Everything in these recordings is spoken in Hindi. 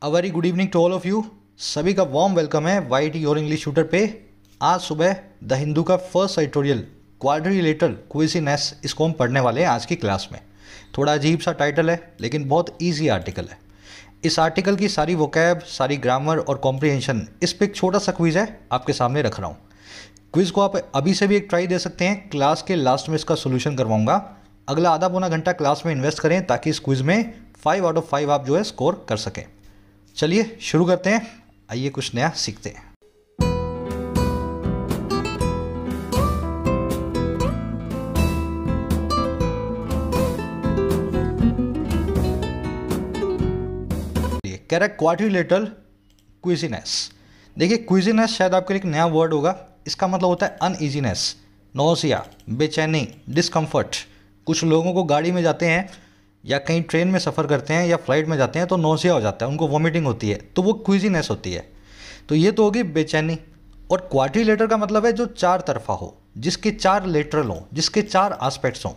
A very good evening to all of you. सभी का वार्म वेलकम है वाई टी और इंग्लिश शूटर पे। आज सुबह द हिंदू का फर्स्ट एडिटोरियल क्वाड्रिलेटरल क्विजीनेस इसको हम पढ़ने वाले हैं आज की क्लास में। थोड़ा अजीब सा टाइटल है लेकिन बहुत इजी आर्टिकल है। इस आर्टिकल की सारी वोकैब, सारी ग्रामर और कॉम्प्रिहेंशन इस पर एक छोटा सा क्विज है आपके सामने रख रहा हूँ। क्विज को आप अभी से भी एक ट्राई दे सकते हैं। क्लास के लास्ट में इसका सोल्यूशन करवाऊंगा। अगला आधा पौना घंटा क्लास में इन्वेस्ट करें ताकि इस क्विज में 5 आउट ऑफ 5 आप जो है स्कोर कर सकें। चलिए शुरू करते हैं। आइए कुछ नया सीखते हैं। कह रहा है क्वाड्रिलेटरल क्विजीनेस। देखिए क्विजीनेस शायद आपके लिए एक नया वर्ड होगा। इसका मतलब होता है अनईजीनेस, नौसिया, बेचैनी, डिस्कम्फर्ट। कुछ लोगों को गाड़ी में जाते हैं या कहीं ट्रेन में सफ़र करते हैं या फ्लाइट में जाते हैं तो नौसिया हो जाता है, उनको वॉमिटिंग होती है, तो वो क्विजीनेस होती है। तो ये तो होगी बेचैनी। और क्वाड्रिलेटर का मतलब है जो चार तरफा हो, जिसके चार लेटरल हों, जिसके चार एस्पेक्ट्स हों।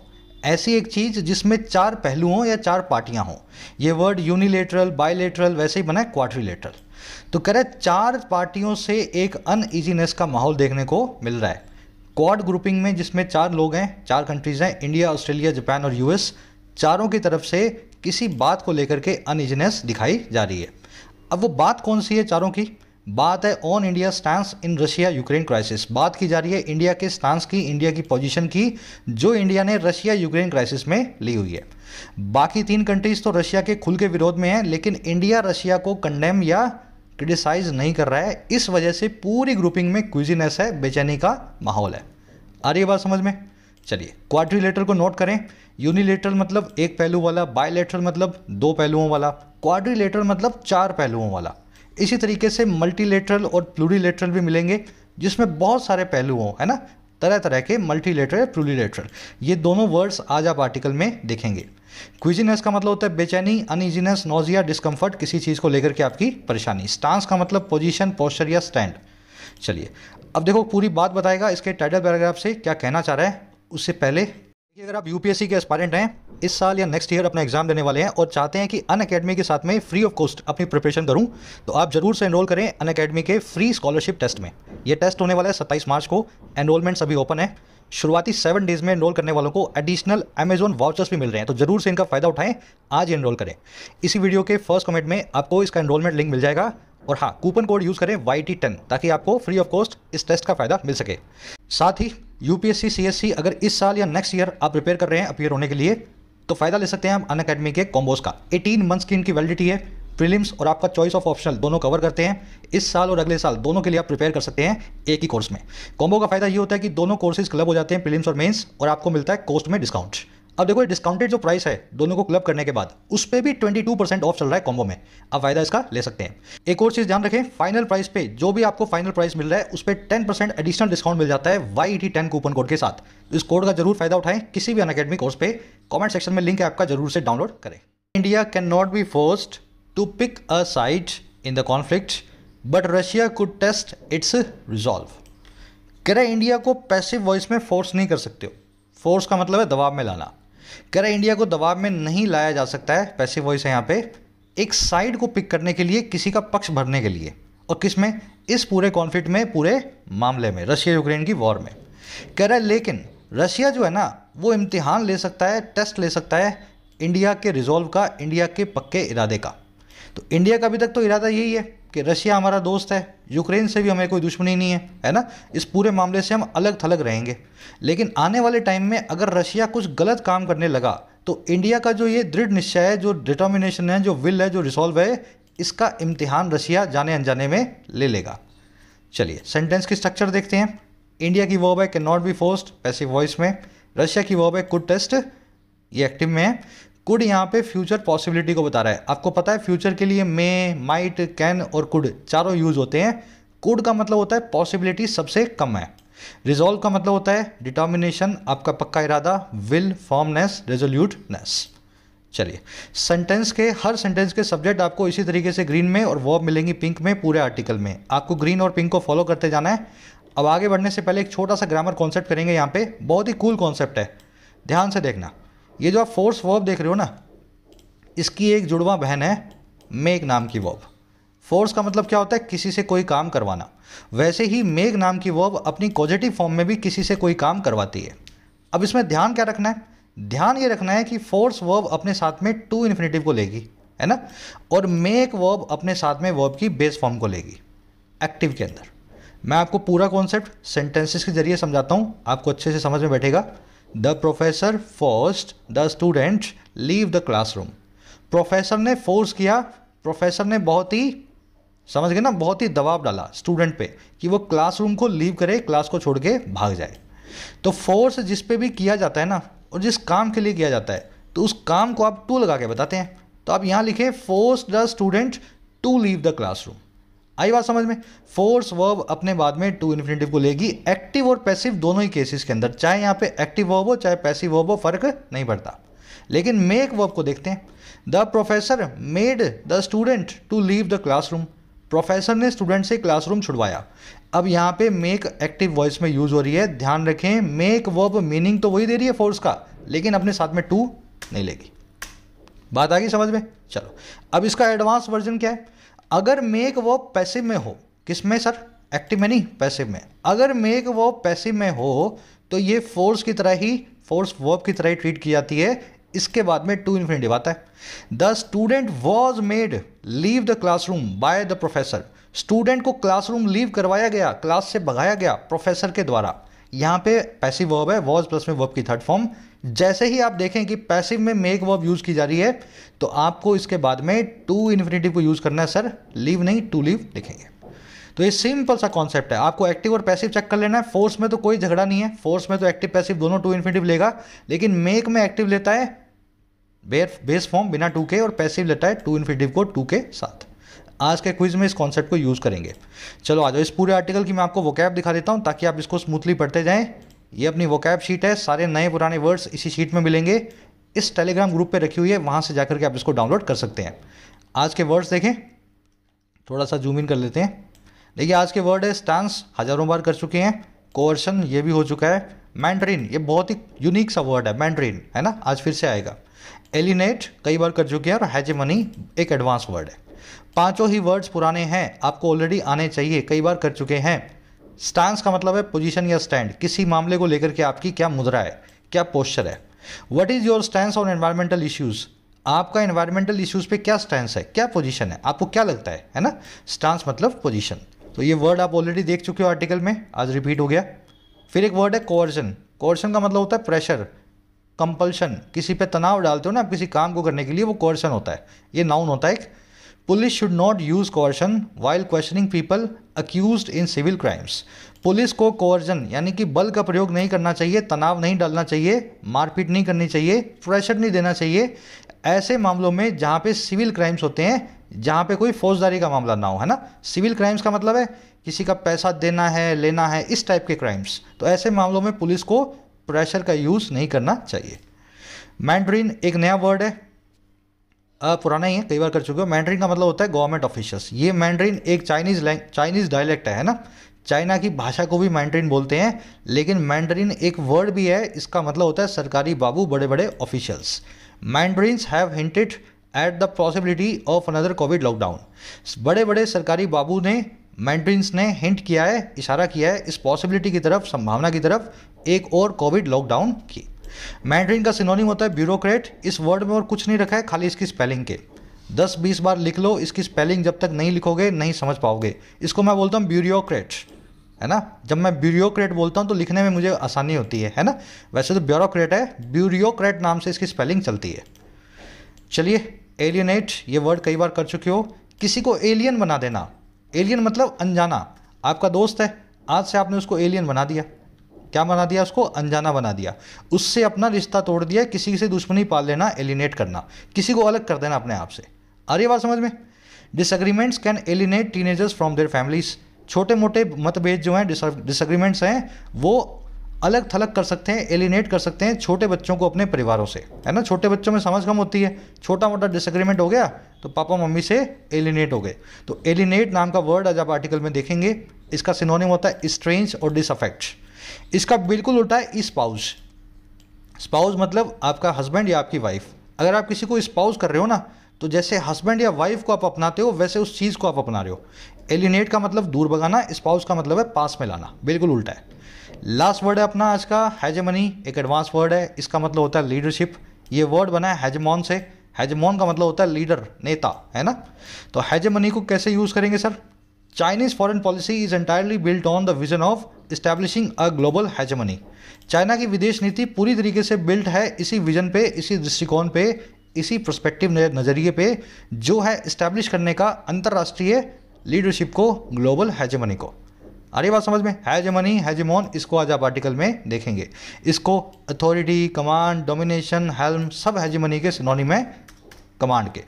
ऐसी एक चीज़ जिसमें चार पहलू हों या चार पार्टियां हों। ये वर्ड यूनिलेटरल, बायलेटरल वैसे ही बना है क्वाड्रिलेटरल। तो कह रहे चार पार्टियों से एक अनईजीनेस का माहौल देखने को मिल रहा है। क्वाड ग्रुपिंग में जिसमें चार लोग हैं, चार कंट्रीज़ हैं, इंडिया, ऑस्ट्रेलिया, जापान और यूएस। चारों की तरफ से किसी बात को लेकर के अनईजीनेस दिखाई जा रही है। अब वो बात कौन सी है चारों की? बात है on India stance in Russia Ukraine crisis. बात की जा रही है इंडिया के स्टांस की, इंडिया की पोजीशन की, जो इंडिया ने रशिया यूक्रेन क्राइसिस में ली हुई है। बाकी तीन कंट्रीज तो रशिया के खुल के विरोध में हैं, लेकिन इंडिया रशिया को कंडेम या क्रिटिसाइज नहीं कर रहा है। इस वजह से पूरी ग्रुपिंग में क्विजीनेस है, बेचैनी का माहौल है। आ रही है बात समझ में? चलिए क्वाड्रिलेटरल को नोट करें। यूनिलेटरल मतलब एक पहलू वाला, बायलेटरल मतलब दो पहलुओं वाला, क्वाड्रिलेटरल मतलब चार पहलुओं वाला। इसी तरीके से मल्टीलेटरल और प्लूरिलेटरल भी मिलेंगे जिसमें बहुत सारे पहलू हों, है ना, तरह तरह के मल्टीलेटरल, प्लूरिलेटरल। ये दोनों वर्ड्स आज आप आर्टिकल में देखेंगे। क्विजीनेस का मतलब होता है बेचैनी, अनईजीनेस, नोजिया, डिस्कम्फर्ट, किसी चीज़ को लेकर के आपकी परेशानी। स्टांस का मतलब पोजीशन, पोस्चर या स्टैंड। चलिए अब देखो पूरी बात बताएगा इसके टाइटल पैराग्राफ से क्या कहना चाह रहा है। उससे पहले अगर आप यूपीएससी के एस्पायरेंट हैं, इस साल या नेक्स्ट ईयर अपना एग्जाम देने वाले हैं और चाहते हैं कि अनअकैडमी के साथ में फ्री ऑफ कॉस्ट अपनी प्रिपरेशन करूं, तो आप जरूर से एनरोल करें अनअकैडमी के फ्री स्कॉलरशिप टेस्ट में। ये टेस्ट होने वाला है 27 मार्च को। एनरोलमेंट अभी ओपन है। शुरुआती 7 डेज में एनरोल करने वालों को एडिशनल अमेजॉन वाउचर्स भी मिल रहे हैं, तो जरूर से इनका फायदा उठाएं, आज ही एनरोल करें। इसी वीडियो के फर्स्ट कमेंट में आपको इसका एनरोलमेंट लिंक मिल जाएगा। और हाँ, कूपन कोड यूज़ करें YT10 ताकि आपको फ्री ऑफ कॉस्ट इस टेस्ट का फायदा मिल सके। साथ ही यूपीएससी CSC अगर इस साल या नेक्स्ट ईयर आप प्रिपेयर कर रहे हैं अपीयर होने के लिए, तो फायदा ले सकते हैं आप अनअकैडमी के कॉम्बोज का। 18 मंथ्स की इनकी वैलिडिटी है। प्रीलिम्स और आपका चॉइस ऑफ ऑप्शनल दोनों कवर करते हैं। इस साल और अगले साल दोनों के लिए आप प्रिपेयर कर सकते हैं एक ही कोर्स में। कॉम्बो का फायदा ये होता है कि दोनों कोर्सेज क्लब हो जाते हैं, प्रीलिम्स और मेंस, और आपको मिलता है कॉस्ट में डिस्काउंट। अब देखो डिस्काउंटेड जो प्राइस है दोनों को क्लब करने के बाद, उस पर भी 22% ऑफ चल रहा है कॉम्बो में। आप फायदा इसका ले सकते हैं। एक और चीज़ ध्यान रखें, फाइनल प्राइस पे जो भी आपको फाइनल प्राइस मिल रहा है उस पर 10% एडिशनल डिस्काउंट मिल जाता है YT10 कूपन कोड के साथ। इस कोड का जरूर फायदा उठाएं किसी भी अनअकैडमी कोर्स पे। कमेंट सेक्शन में लिंक है आपका, जरूर से डाउनलोड करें। India can not be forced to pick a side in the conflict but Russia could test its resolve. कह रहे इंडिया को पैसिव वॉइस में फोर्स नहीं कर सकते हो। फोर्स का मतलब है दबाव में लाना। कह रहे इंडिया को दबाव में नहीं लाया जा सकता है, पैसिव वॉइस है यहाँ पे, एक साइड को पिक करने के लिए, किसी का पक्ष भरने के लिए। और किस में? इस पूरे कॉन्फ्लिक्ट में, पूरे मामले में, रशिया यूक्रेन की वॉर में। कह रहा है लेकिन रशिया जो है ना वो इम्तिहान ले सकता है, टेस्ट ले सकता है इंडिया के रिजॉल्व का, इंडिया के पक्के इरादे का। तो इंडिया का अभी तक तो इरादा यही है कि रशिया हमारा दोस्त है, यूक्रेन से भी हमें कोई दुश्मनी नहीं है ना, इस पूरे मामले से हम अलग थलग रहेंगे। लेकिन आने वाले टाइम में अगर रशिया कुछ गलत काम करने लगा तो इंडिया का जो ये दृढ़ निश्चय है, जो डिटर्मिनेशन है, जो विल है, जो रिसॉल्व है, इसका इम्तिहान रशिया जाने अनजाने में ले लेगा। चलिए सेंटेंस की स्ट्रक्चर देखते हैं। इंडिया की वर्ब है can not be forced, passive voice में। रशिया की वर्ब है कुड टेस्ट, ये एक्टिव में है। कुड यहाँ पे फ्यूचर पॉसिबिलिटी को बता रहा है। आपको पता है फ्यूचर के लिए मे, माइट, कैन और कुड चारों यूज होते हैं। कुड का मतलब होता है पॉसिबिलिटी सबसे कम है। रिजॉल्व का मतलब होता है डिटर्मिनेशन, आपका पक्का इरादा, विल, फॉर्मनेस, रेजोल्यूटनेस। चलिए सेंटेंस के, हर सेंटेंस के सब्जेक्ट आपको इसी तरीके से ग्रीन में और वर्ब मिलेंगी पिंक में पूरे आर्टिकल में। आपको ग्रीन और पिंक को फॉलो करते जाना है। अब आगे बढ़ने से पहले एक छोटा सा ग्रामर कॉन्सेप्ट करेंगे यहाँ पे, बहुत ही कूल कॉन्सेप्ट है, ध्यान से देखना। ये जो आप फोर्स वर्ब देख रहे हो ना, इसकी एक जुड़वा बहन है मेक नाम की वर्ब। फोर्स का मतलब क्या होता है? किसी से कोई काम करवाना। वैसे ही मेक नाम की वर्ब अपनी पॉजिटिव फॉर्म में भी किसी से कोई काम करवाती है। अब इसमें ध्यान क्या रखना है? ध्यान ये रखना है कि फोर्स वर्ब अपने साथ में टू इन्फिनेटिव को लेगी, है ना, और मेक वर्ब अपने साथ में वर्ब की बेस फॉर्म को लेगी एक्टिव के अंदर। मैं आपको पूरा कॉन्सेप्ट सेंटेंसेस के जरिए समझाता हूँ, आपको अच्छे से समझ में बैठेगा। The professor forced the student leave the classroom. Professor ने फोर्स किया, प्रोफेसर ने बहुत ही, समझ गए ना, बहुत ही दबाव डाला स्टूडेंट पे कि वो क्लासरूम को लीव करे, क्लास को छोड़ के भाग जाए। तो फोर्स जिस पे भी किया जाता है ना, और जिस काम के लिए किया जाता है, तो उस काम को आप टू लगा के बताते हैं। तो आप यहाँ लिखे force the student to leave the classroom. आई बात समझ में? फोर्स वर्ब अपने बाद में टू इन्फिनेटिव को लेगी, एक्टिव और पैसिव दोनों ही केसेस के अंदर, चाहे यहाँ पे एक्टिव वर्ब हो चाहे पैसिव वर्ब हो, फर्क नहीं पड़ता। लेकिन मेक वर्ब को देखते हैं। The professor made the student to leave the classroom. Professor ने स्टूडेंट से क्लासरूम छुड़वाया। अब यहाँ पे मेक एक्टिव वॉइस में यूज हो रही है, ध्यान रखें। मेक वर्ब मीनिंग तो वही दे रही है फोर्स का, लेकिन अपने साथ में टू नहीं लेगी। बात आ गई समझ में? चलो, अब इसका एडवांस वर्जन क्या है? अगर मेक वर्ब पैसिव में हो, किस में सर? एक्टिव में नहीं, पैसिव में। अगर मेक वर्ब पैसिव में हो तो ये फोर्स की तरह ही, फोर्स वर्ब की तरह ही ट्रीट की जाती है। इसके बाद में टू इन्फिनेटिव आता है। The student was made leave the classroom by the professor. Student को क्लासरूम लीव करवाया गया, क्लास से भगाया गया प्रोफेसर के द्वारा। यहाँ पे पैसिव वर्ब है, वॉज प्लस में वर्ब की थर्ड फॉर्म। जैसे ही आप देखें कि पैसिव में मेक वर्ब यूज की जा रही है, तो आपको इसके बाद में टू इन्फिनेटिव को यूज करना है सर, लीव नहीं, टू लीव लिखेंगे। तो ये सिंपल सा कॉन्सेप्ट है, आपको एक्टिव और पैसिव चेक कर लेना है। फोर्स में तो कोई झगड़ा नहीं है, फोर्स में तो एक्टिव पैसिव दोनों टू इन्फिनेटिव लेगा, लेकिन मेक में एक्टिव लेता है बेस फॉर्म बिना टू के, और पैसिव लेता है टू इन्फिनेटिव को टू के साथ। आज के क्विज में इस कॉन्सेप्ट को यूज करेंगे। चलो आ जाओ, इस पूरे आर्टिकल की मैं आपको वोकैब दिखा देता हूं ताकि आप इसको स्मूथली पढ़ते जाएं। ये अपनी वोकैब शीट है, सारे नए पुराने वर्ड्स इसी शीट में मिलेंगे। इस टेलीग्राम ग्रुप पे रखी हुई है, वहां से जाकर के आप इसको डाउनलोड कर सकते हैं। आज के वर्ड्स देखें, थोड़ा सा जूम इन कर लेते हैं। देखिए आज के वर्ड है स्टांस, हजारों बार कर चुके हैं। कोर्शन, ये भी हो चुका है। मैंड्रिन, ये बहुत ही यूनिक सा वर्ड है, मैंड्रिन, है ना, आज फिर से आएगा। एलिनेट कई बार कर चुके हैं, और हेजेमनी एक एडवांस वर्ड है। पांचों ही वर्ड्स पुराने हैं, आपको ऑलरेडी आने चाहिए, कई बार कर चुके हैं। स्टांस का मतलब है पोजीशन या स्टैंड, किसी मामले को लेकर के आपकी क्या मुद्रा है, क्या पोस्चर है। What is your stance on environmental issues, आपका एनवायरमेंटल इश्यूज पे क्या स्टैंस है, क्या पोजीशन है, आपको क्या लगता है ना। स्टांस मतलब पोजीशन। तो ये वर्ड आप ऑलरेडी देख चुके हो आर्टिकल में, आज रिपीट हो गया। फिर एक वर्ड है कोअर्जन। कोअर्जन का मतलब होता है प्रेशर, कंपल्शन, किसी पे तनाव डालते हो ना आप किसी काम को करने के लिए, वो कोअर्जन होता है। ये नाउन होता है। Police should not use coercion while questioning people accused in civil crimes. Police को कोअर्जन यानी कि बल का प्रयोग नहीं करना चाहिए, तनाव नहीं डालना चाहिए, मारपीट नहीं करनी चाहिए, प्रेशर नहीं देना चाहिए ऐसे मामलों में जहाँ पे सिविल क्राइम्स होते हैं, जहाँ पे कोई फौजदारी का मामला ना हो, है ना। सिविल क्राइम्स का मतलब है किसी का पैसा देना है, लेना है, इस टाइप के क्राइम्स। तो ऐसे मामलों में पुलिस को प्रेशर का यूज़ नहीं करना चाहिए। मैंड्रिन एक नया वर्ड है, पुराना ही है, कई बार कर चुके हो। मैंड्रिन का मतलब होता है गवर्नमेंट ऑफिशियल्स। ये मैंड्रिन एक चाइनीज़ डायलेक्ट है ना, चाइना की भाषा को भी मैंड्रिन बोलते हैं, लेकिन मैंड्रिन एक वर्ड भी है, इसका मतलब होता है सरकारी बाबू, बड़े बड़े officials. Mandarins have hinted at the possibility of another Covid lockdown. बड़े बड़े सरकारी बाबू ने, मैंड्रिन्स ने हिंट किया है, इशारा किया है इस पॉसिबिलिटी की तरफ, संभावना की तरफ, एक और कोविड लॉकडाउन की। मैंड्रिन का सिनोनिम होता है ब्यूरोक्रेट। इस वर्ड में और कुछ नहीं रखा है, खाली इसकी स्पेलिंग के 10-20 बार लिख लो, इसकी स्पेलिंग जब तक नहीं लिखोगे नहीं समझ पाओगे। इसको मैं बोलता हूँ ब्यूरोक्रेट, है ना। जब मैं ब्यूरोक्रेट बोलता हूँ तो लिखने में मुझे आसानी होती है ना। वैसे तो ब्यूरोक्रेट है, ब्यूरोक्रेट नाम से इसकी स्पेलिंग चलती है। चलिए, एलियनेट, ये वर्ड कई बार कर चुके हो। किसी को एलियन बना देना, एलियन मतलब अनजाना। आपका दोस्त है, आज से आपने उसको एलियन बना दिया। क्या बना दिया? उसको अनजाना बना दिया, उससे अपना रिश्ता तोड़ दिया। किसी से दुश्मनी पाल लेना, एलिनेट करना, किसी को अलग कर देना अपने आप से। आ रही है बात समझ में? Disagreements can एलिनेट teenagers from their families. छोटे मोटे मतभेद जो हैं, डिसएग्रीमेंट्स हैं, वो अलग थलग कर सकते हैं, एलिनेट कर सकते हैं छोटे बच्चों को अपने परिवारों से, है ना। छोटे बच्चों में समझ कम होती है, छोटा मोटा डिसएग्रीमेंट हो गया तो पापा मम्मी से एलिनेट हो गए। तो एलिनेट नाम का वर्ड आज आप आर्टिकल में देखेंगे। इसका सिनोनिम होता है स्ट्रेंज और डिसअफेक्ट। इसका बिल्कुल उल्टा है स्पाउस। स्पाउस मतलब आपका हस्बैंड या आपकी वाइफ। अगर आप किसी को स्पाउस कर रहे हो ना, तो जैसे हस्बैंड या वाइफ को आप अपनाते हो वैसे उस चीज़ को आप अपना रहे हो। एलिनेट का मतलब दूर भगाना, स्पाउस का मतलब है पास में लाना, बिल्कुल उल्टा है। लास्ट वर्ड है अपना आज का हेजेमनी, एक एडवांस वर्ड है, इसका मतलब होता है लीडरशिप। ये वर्ड बना है हेजेमॉन से। हेजेमॉन का मतलब होता है लीडर, नेता, है ना। तो हेजेमनी को कैसे यूज़ करेंगे sir? Chinese foreign policy is entirely built on the vision of establishing a global hegemony. China की विदेश नीति पूरी तरीके से बिल्ट है इसी विजन पे, इसी दृष्टिकोण पे, इसी प्रोस्पेक्टिव नज़रिए पे, जो है इस्टेब्लिश करने का अंतर्राष्ट्रीय लीडरशिप को, ग्लोबल हेजेमनी को। आ रही बात समझ में? हेजेमनी, हेजेमॉन, इसको आज आप आर्टिकल में देखेंगे। इसको अथॉरिटी, कमांड, डोमिनेशन, हेल्म, सब हेजेमनी के सिनोनिम है कमांड के।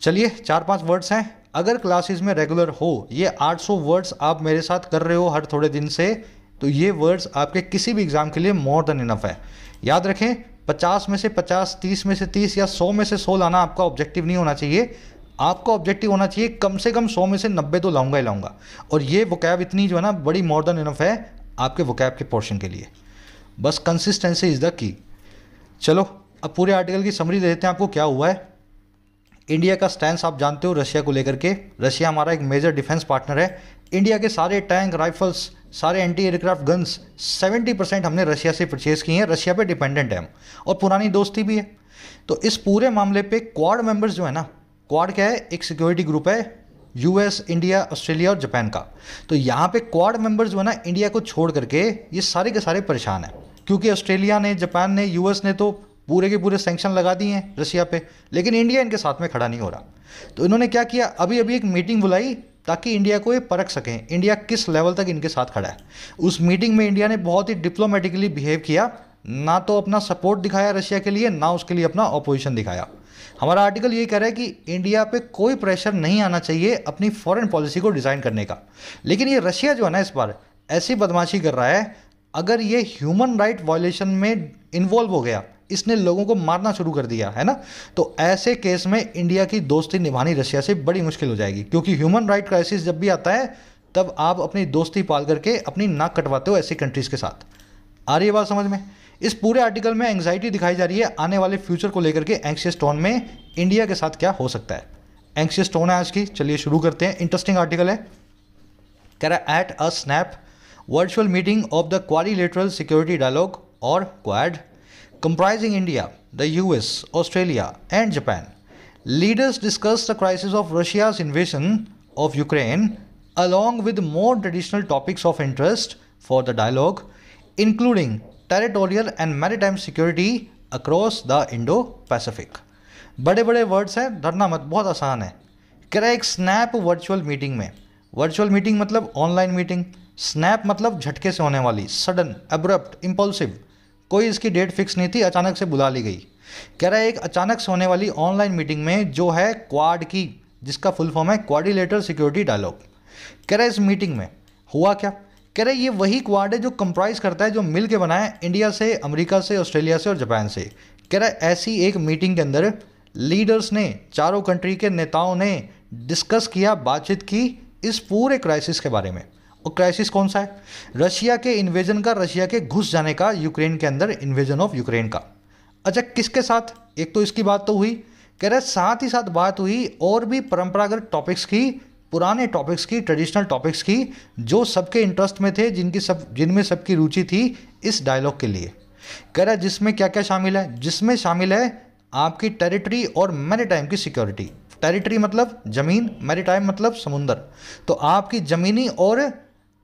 चलिए 4-5 वर्ड्स हैं, अगर क्लासेस में रेगुलर हो, ये 800 वर्ड्स आप मेरे साथ कर रहे हो हर थोड़े दिन से, तो ये वर्ड्स आपके किसी भी एग्जाम के लिए मोर देन इनफ है। याद रखें 50 में से 50, 30 में से 30 या 100 में से 100 लाना आपका ऑब्जेक्टिव नहीं होना चाहिए। आपका ऑब्जेक्टिव होना चाहिए कम से कम 100 में से 90 तो लाऊंगा ही लाऊंगा। और ये वोकैब इतनी जो है ना, बड़ी मोर देन इनफ है आपके वोकैब के पोर्शन के लिए। बस कंसिस्टेंसी इज़ द की। चलो अब पूरे आर्टिकल की समरी दे देते हैं आपको क्या हुआ है। इंडिया का स्टैंस आप जानते हो रशिया को लेकर के। रशिया हमारा एक मेजर डिफेंस पार्टनर है। इंडिया के सारे टैंक, राइफल्स, सारे एंटी एयरक्राफ्ट गन्स 70% हमने रशिया से परचेज किए हैं। रशिया पे डिपेंडेंट है हम, और पुरानी दोस्ती भी है। तो इस पूरे मामले पे क्वाड मेंबर्स जो है ना, क्वाड क्या है? एक सिक्योरिटी ग्रुप है यूएस, इंडिया, ऑस्ट्रेलिया और जापान का। तो यहाँ पे क्वाड मेंबर्स जो है ना, इंडिया को छोड़ करके ये सारे के सारे परेशान हैं, क्योंकि ऑस्ट्रेलिया ने, जापान ने, यूएस ने तो पूरे के पूरे सैंक्शन लगा दिए हैं रशिया पे, लेकिन इंडिया इनके साथ में खड़ा नहीं हो रहा। तो इन्होंने क्या किया, अभी अभी एक मीटिंग बुलाई ताकि इंडिया को ये परख सकें इंडिया किस लेवल तक इनके साथ खड़ा है। उस मीटिंग में इंडिया ने बहुत ही डिप्लोमेटिकली बिहेव किया, ना तो अपना सपोर्ट दिखाया रशिया के लिए, ना उसके लिए अपना अपोजिशन दिखाया। हमारा आर्टिकल ये कह रहा है कि इंडिया पे कोई प्रेशर नहीं आना चाहिए अपनी फॉरेन पॉलिसी को डिज़ाइन करने का। लेकिन ये रशिया जो है ना, इस बार ऐसी बदमाशी कर रहा है, अगर ये ह्यूमन राइट वायलेशन में इन्वॉल्व हो गया, इसने लोगों को मारना शुरू कर दिया है ना, तो ऐसे केस में इंडिया की दोस्ती निभानी रशिया से बड़ी मुश्किल हो जाएगी। क्योंकि ह्यूमन राइट क्राइसिस जब भी आता है, तब आप अपनी दोस्ती पाल करके अपनी नाक कटवाते हो ऐसी कंट्रीज़ के साथ। आ रही है बात समझ में? इस पूरे आर्टिकल में एंग्जाइटी दिखाई जा रही है आने वाले फ्यूचर को लेकर के, एंग्शियस टोन में इंडिया के साथ क्या हो सकता है। एंग्शियस टोन है आज की। चलिए शुरू करते हैं। इंटरेस्टिंग आर्टिकल है। कह रहा है at a snap virtual meeting of the quadrilateral security dialogue और quad comprising India, the US, Australia and Japan, leaders discussed the crisis of Russia's invasion of Ukraine along with more traditional topics of interest for the dialogue, including territorial and maritime security across the Indo-Pacific. बड़े बड़े वर्ड्स हैं, डरना मत, बहुत आसान है। कह रहा है एक स्नैप वर्चुअल मीटिंग में, वर्चुअल मीटिंग मतलब ऑनलाइन मीटिंग, स्नैप मतलब झटके से होने वाली, सडन, एब्रप्ट, इम्पल्सिव, कोई इसकी डेट फिक्स नहीं थी, अचानक से बुला ली गई। कह रहा है एक अचानक से होने वाली ऑनलाइन मीटिंग में जो है क्वाड की, जिसका फुल फॉर्म है क्वाड्रिलेटरल सिक्योरिटी डायलॉग। कह रहा है इस मीटिंग में हुआ क्या? कह रहा है ये वही क्वाड है जो कंप्राइज करता है, जो मिल के बना है इंडिया से, अमेरिका से, ऑस्ट्रेलिया से और जापान से। कह रहा है ऐसी एक मीटिंग के अंदर लीडर्स ने, चारों कंट्री के नेताओं ने डिस्कस किया, बातचीत की इस पूरे क्राइसिस के बारे में। और क्राइसिस कौन सा है? रशिया के इन्वेजन का, रशिया के घुस जाने का यूक्रेन के अंदर, इन्वेजन ऑफ यूक्रेन का। अच्छा किसके साथ? एक तो इसकी बात तो हुई, कह रहे साथ ही साथ बात हुई और भी परंपरागत टॉपिक्स की, पुराने टॉपिक्स की, ट्रेडिशनल टॉपिक्स की, जो सबके इंटरेस्ट में थे, जिनमें सबकी रुचि थी इस डायलॉग के लिए। कह रहा है जिसमें क्या क्या शामिल है? जिसमें शामिल है आपकी टेरिटरी और मैरीटाइम की सिक्योरिटी। टेरिटरी मतलब ज़मीन, मैरीटाइम मतलब समुंदर। तो आपकी ज़मीनी और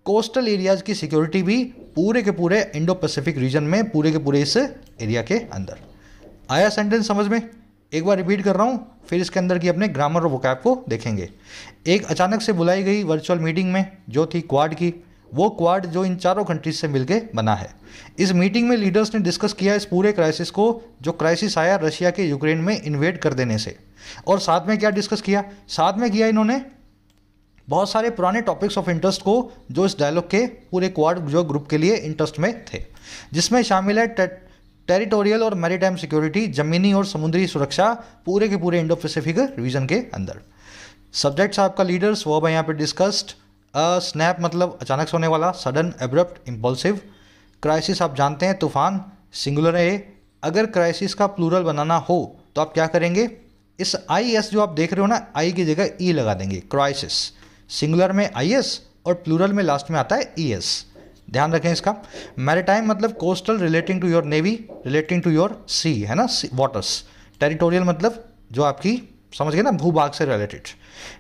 कोस्टल एरियाज़ की सिक्योरिटी भी पूरे के पूरे इंडो पैसिफिक रीजन में, पूरे के पूरे इस एरिया के अंदर। आया सेंटेंस समझ में? एक बार रिपीट कर रहा हूँ, फिर इसके अंदर की अपने ग्रामर और वोकैब को देखेंगे। एक अचानक से बुलाई गई वर्चुअल मीटिंग में जो थी क्वाड की, वो क्वाड जो इन चारों कंट्रीज से मिलके बना है। इस मीटिंग में लीडर्स ने डिस्कस किया इस पूरे क्राइसिस को, जो क्राइसिस आया रशिया के यूक्रेन में इन्वेड कर देने से। और साथ में क्या डिस्कस किया? साथ में किया इन्होंने बहुत सारे पुराने टॉपिक्स ऑफ इंटरेस्ट को, जो इस डायलॉग के पूरे क्वाड जो ग्रुप के लिए इंटरेस्ट में थे, जिसमें शामिल है टेरिटोरियल और मैरीटाइम सिक्योरिटी, जमीनी और समुद्री सुरक्षा पूरे के पूरे इंडो पैसिफिक रीजन के अंदर। सब्जेक्ट्स आपका लीडर्स, वर्ब है यहाँ पे डिस्कस्ड। स्नैप मतलब अचानक से होने वाला, सडन, एब्रप्ट, इम्पल्सिव। क्राइसिस आप जानते हैं तूफान, सिंगुलर है। अगर क्राइसिस का प्लूरल बनाना हो तो आप क्या करेंगे? इस IS जो आप देख रहे हो ना, आई की जगह ई लगा देंगे, क्राइसिस। सिंगुलर में IS और प्लूरल में लास्ट में आता है ES, ध्यान रखें इसका। मैरिटाइम मतलब coastal, relating to your navy, relating to your sea, है ना, वाटर्स। टेरिटोरियल मतलब जो आपकी, समझ गए ना, भूभाग से रिलेटेड।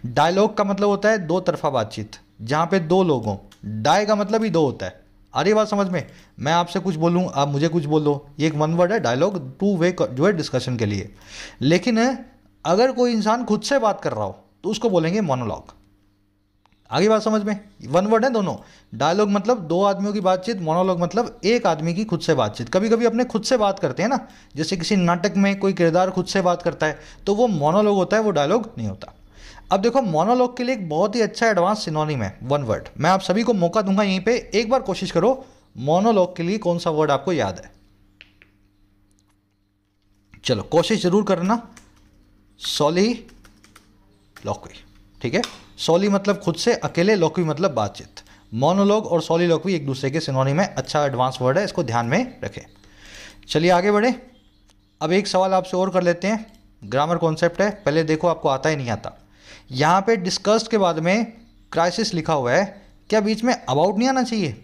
डायलॉग का मतलब होता है दो तरफा बातचीत, जहाँ पे दो लोग हों। डाय का मतलब ही दो होता है। आ रही बात समझ में? मैं आपसे कुछ बोलूँ, आप मुझे कुछ बोलो, ये एक वन वर्ड है डायलॉग, टू वे जो है डिस्कशन के लिए। लेकिन अगर कोई इंसान खुद से बात कर रहा हो तो उसको बोलेंगे मोनोलॉग। आगे बात समझ में? वन वर्ड है दोनों। डायलॉग मतलब दो आदमियों की बातचीत, मोनोलॉग मतलब एक आदमी की खुद से बातचीत। कभी कभी अपने खुद से बात करते हैं ना, जैसे किसी नाटक में कोई किरदार खुद से बात करता है, तो वो मोनोलॉग होता है, वो डायलॉग नहीं होता। अब देखो, मोनोलॉग के लिए एक बहुत ही अच्छा एडवांस सिनोनिम है वन वर्ड। मैं आप सभी को मौका दूंगा यहीं पे, एक बार कोशिश करो मोनोलॉग के लिए कौन सा वर्ड आपको याद है। चलो कोशिश जरूर करना। सॉलिलॉक्वी, ठीक है। सॉली मतलब खुद से, अकेले, लॉक्वी मतलब बातचीत। मोनोलॉग और सॉलिलॉक्वी एक दूसरे के सिनोनिम है। अच्छा एडवांस वर्ड है, इसको ध्यान में रखें। चलिए आगे बढ़े। अब एक सवाल आपसे और कर लेते हैं, ग्रामर कॉन्सेप्ट है, पहले देखो आपको आता ही नहीं आता। यहाँ पे डिस्कस्ड के बाद में क्राइसिस लिखा हुआ है, क्या बीच में अबाउट नहीं आना चाहिए?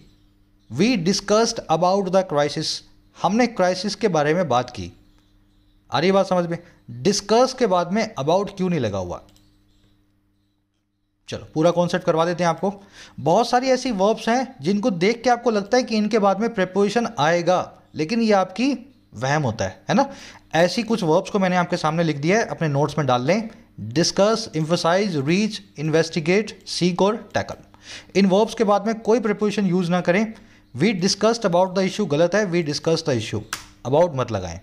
We discussed about the crisis, हमने क्राइसिस के बारे में बात की। आ रही बात समझ में? डिस्कस के बाद में अबाउट क्यों नहीं लगा हुआ? चलो पूरा कॉन्सेप्ट करवा देते हैं आपको। बहुत सारी ऐसी वर्ब्स हैं जिनको देख के आपको लगता है कि इनके बाद में प्रेपोजिशन आएगा, लेकिन ये आपकी वहम होता है ना। ऐसी कुछ वर्ब्स को मैंने आपके सामने लिख दिया है, अपने नोट्स में डाल लें। Discuss, emphasize, reach, investigate, seek और टैकल। इन वर्ब्स के बाद में कोई प्रेपोजिशन यूज ना करें। We discussed about the issue गलत है, we discussed the issue, about मत लगाएं।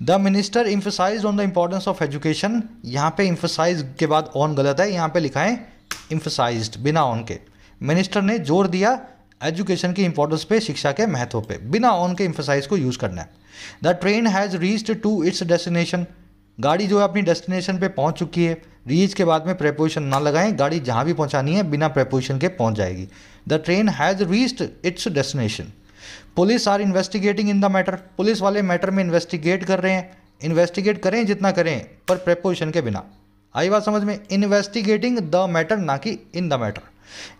The minister emphasized on the importance of education, यहाँ पे एम्फसाइज के बाद ऑन गलत है, यहाँ पे लिखा है एम्फसाइज्ड बिना ऑन के। मिनिस्टर ने जोर दिया एजुकेशन की इंपॉर्टेंस पे, शिक्षा के महत्व पे, बिना ऑन के एम्फसाइज को यूज करना है। The train has reached to its destination, गाड़ी जो है अपनी डेस्टिनेशन पे पहुंच चुकी है। रीच के बाद में प्रेपोजिशन ना लगाएं, गाड़ी जहां भी पहुंचानी है बिना प्रेपोजिशन के पहुंच जाएगी। The train has reached its destination. Police are investigating in the matter, police वाले मैटर में इन्वेस्टिगेट कर रहे हैं। इन्वेस्टिगेट करें जितना करें, पर प्रेपोजिशन के बिना। आई बात समझ में? इन्वेस्टिगेटिंग द मैटर, ना कि in the matter.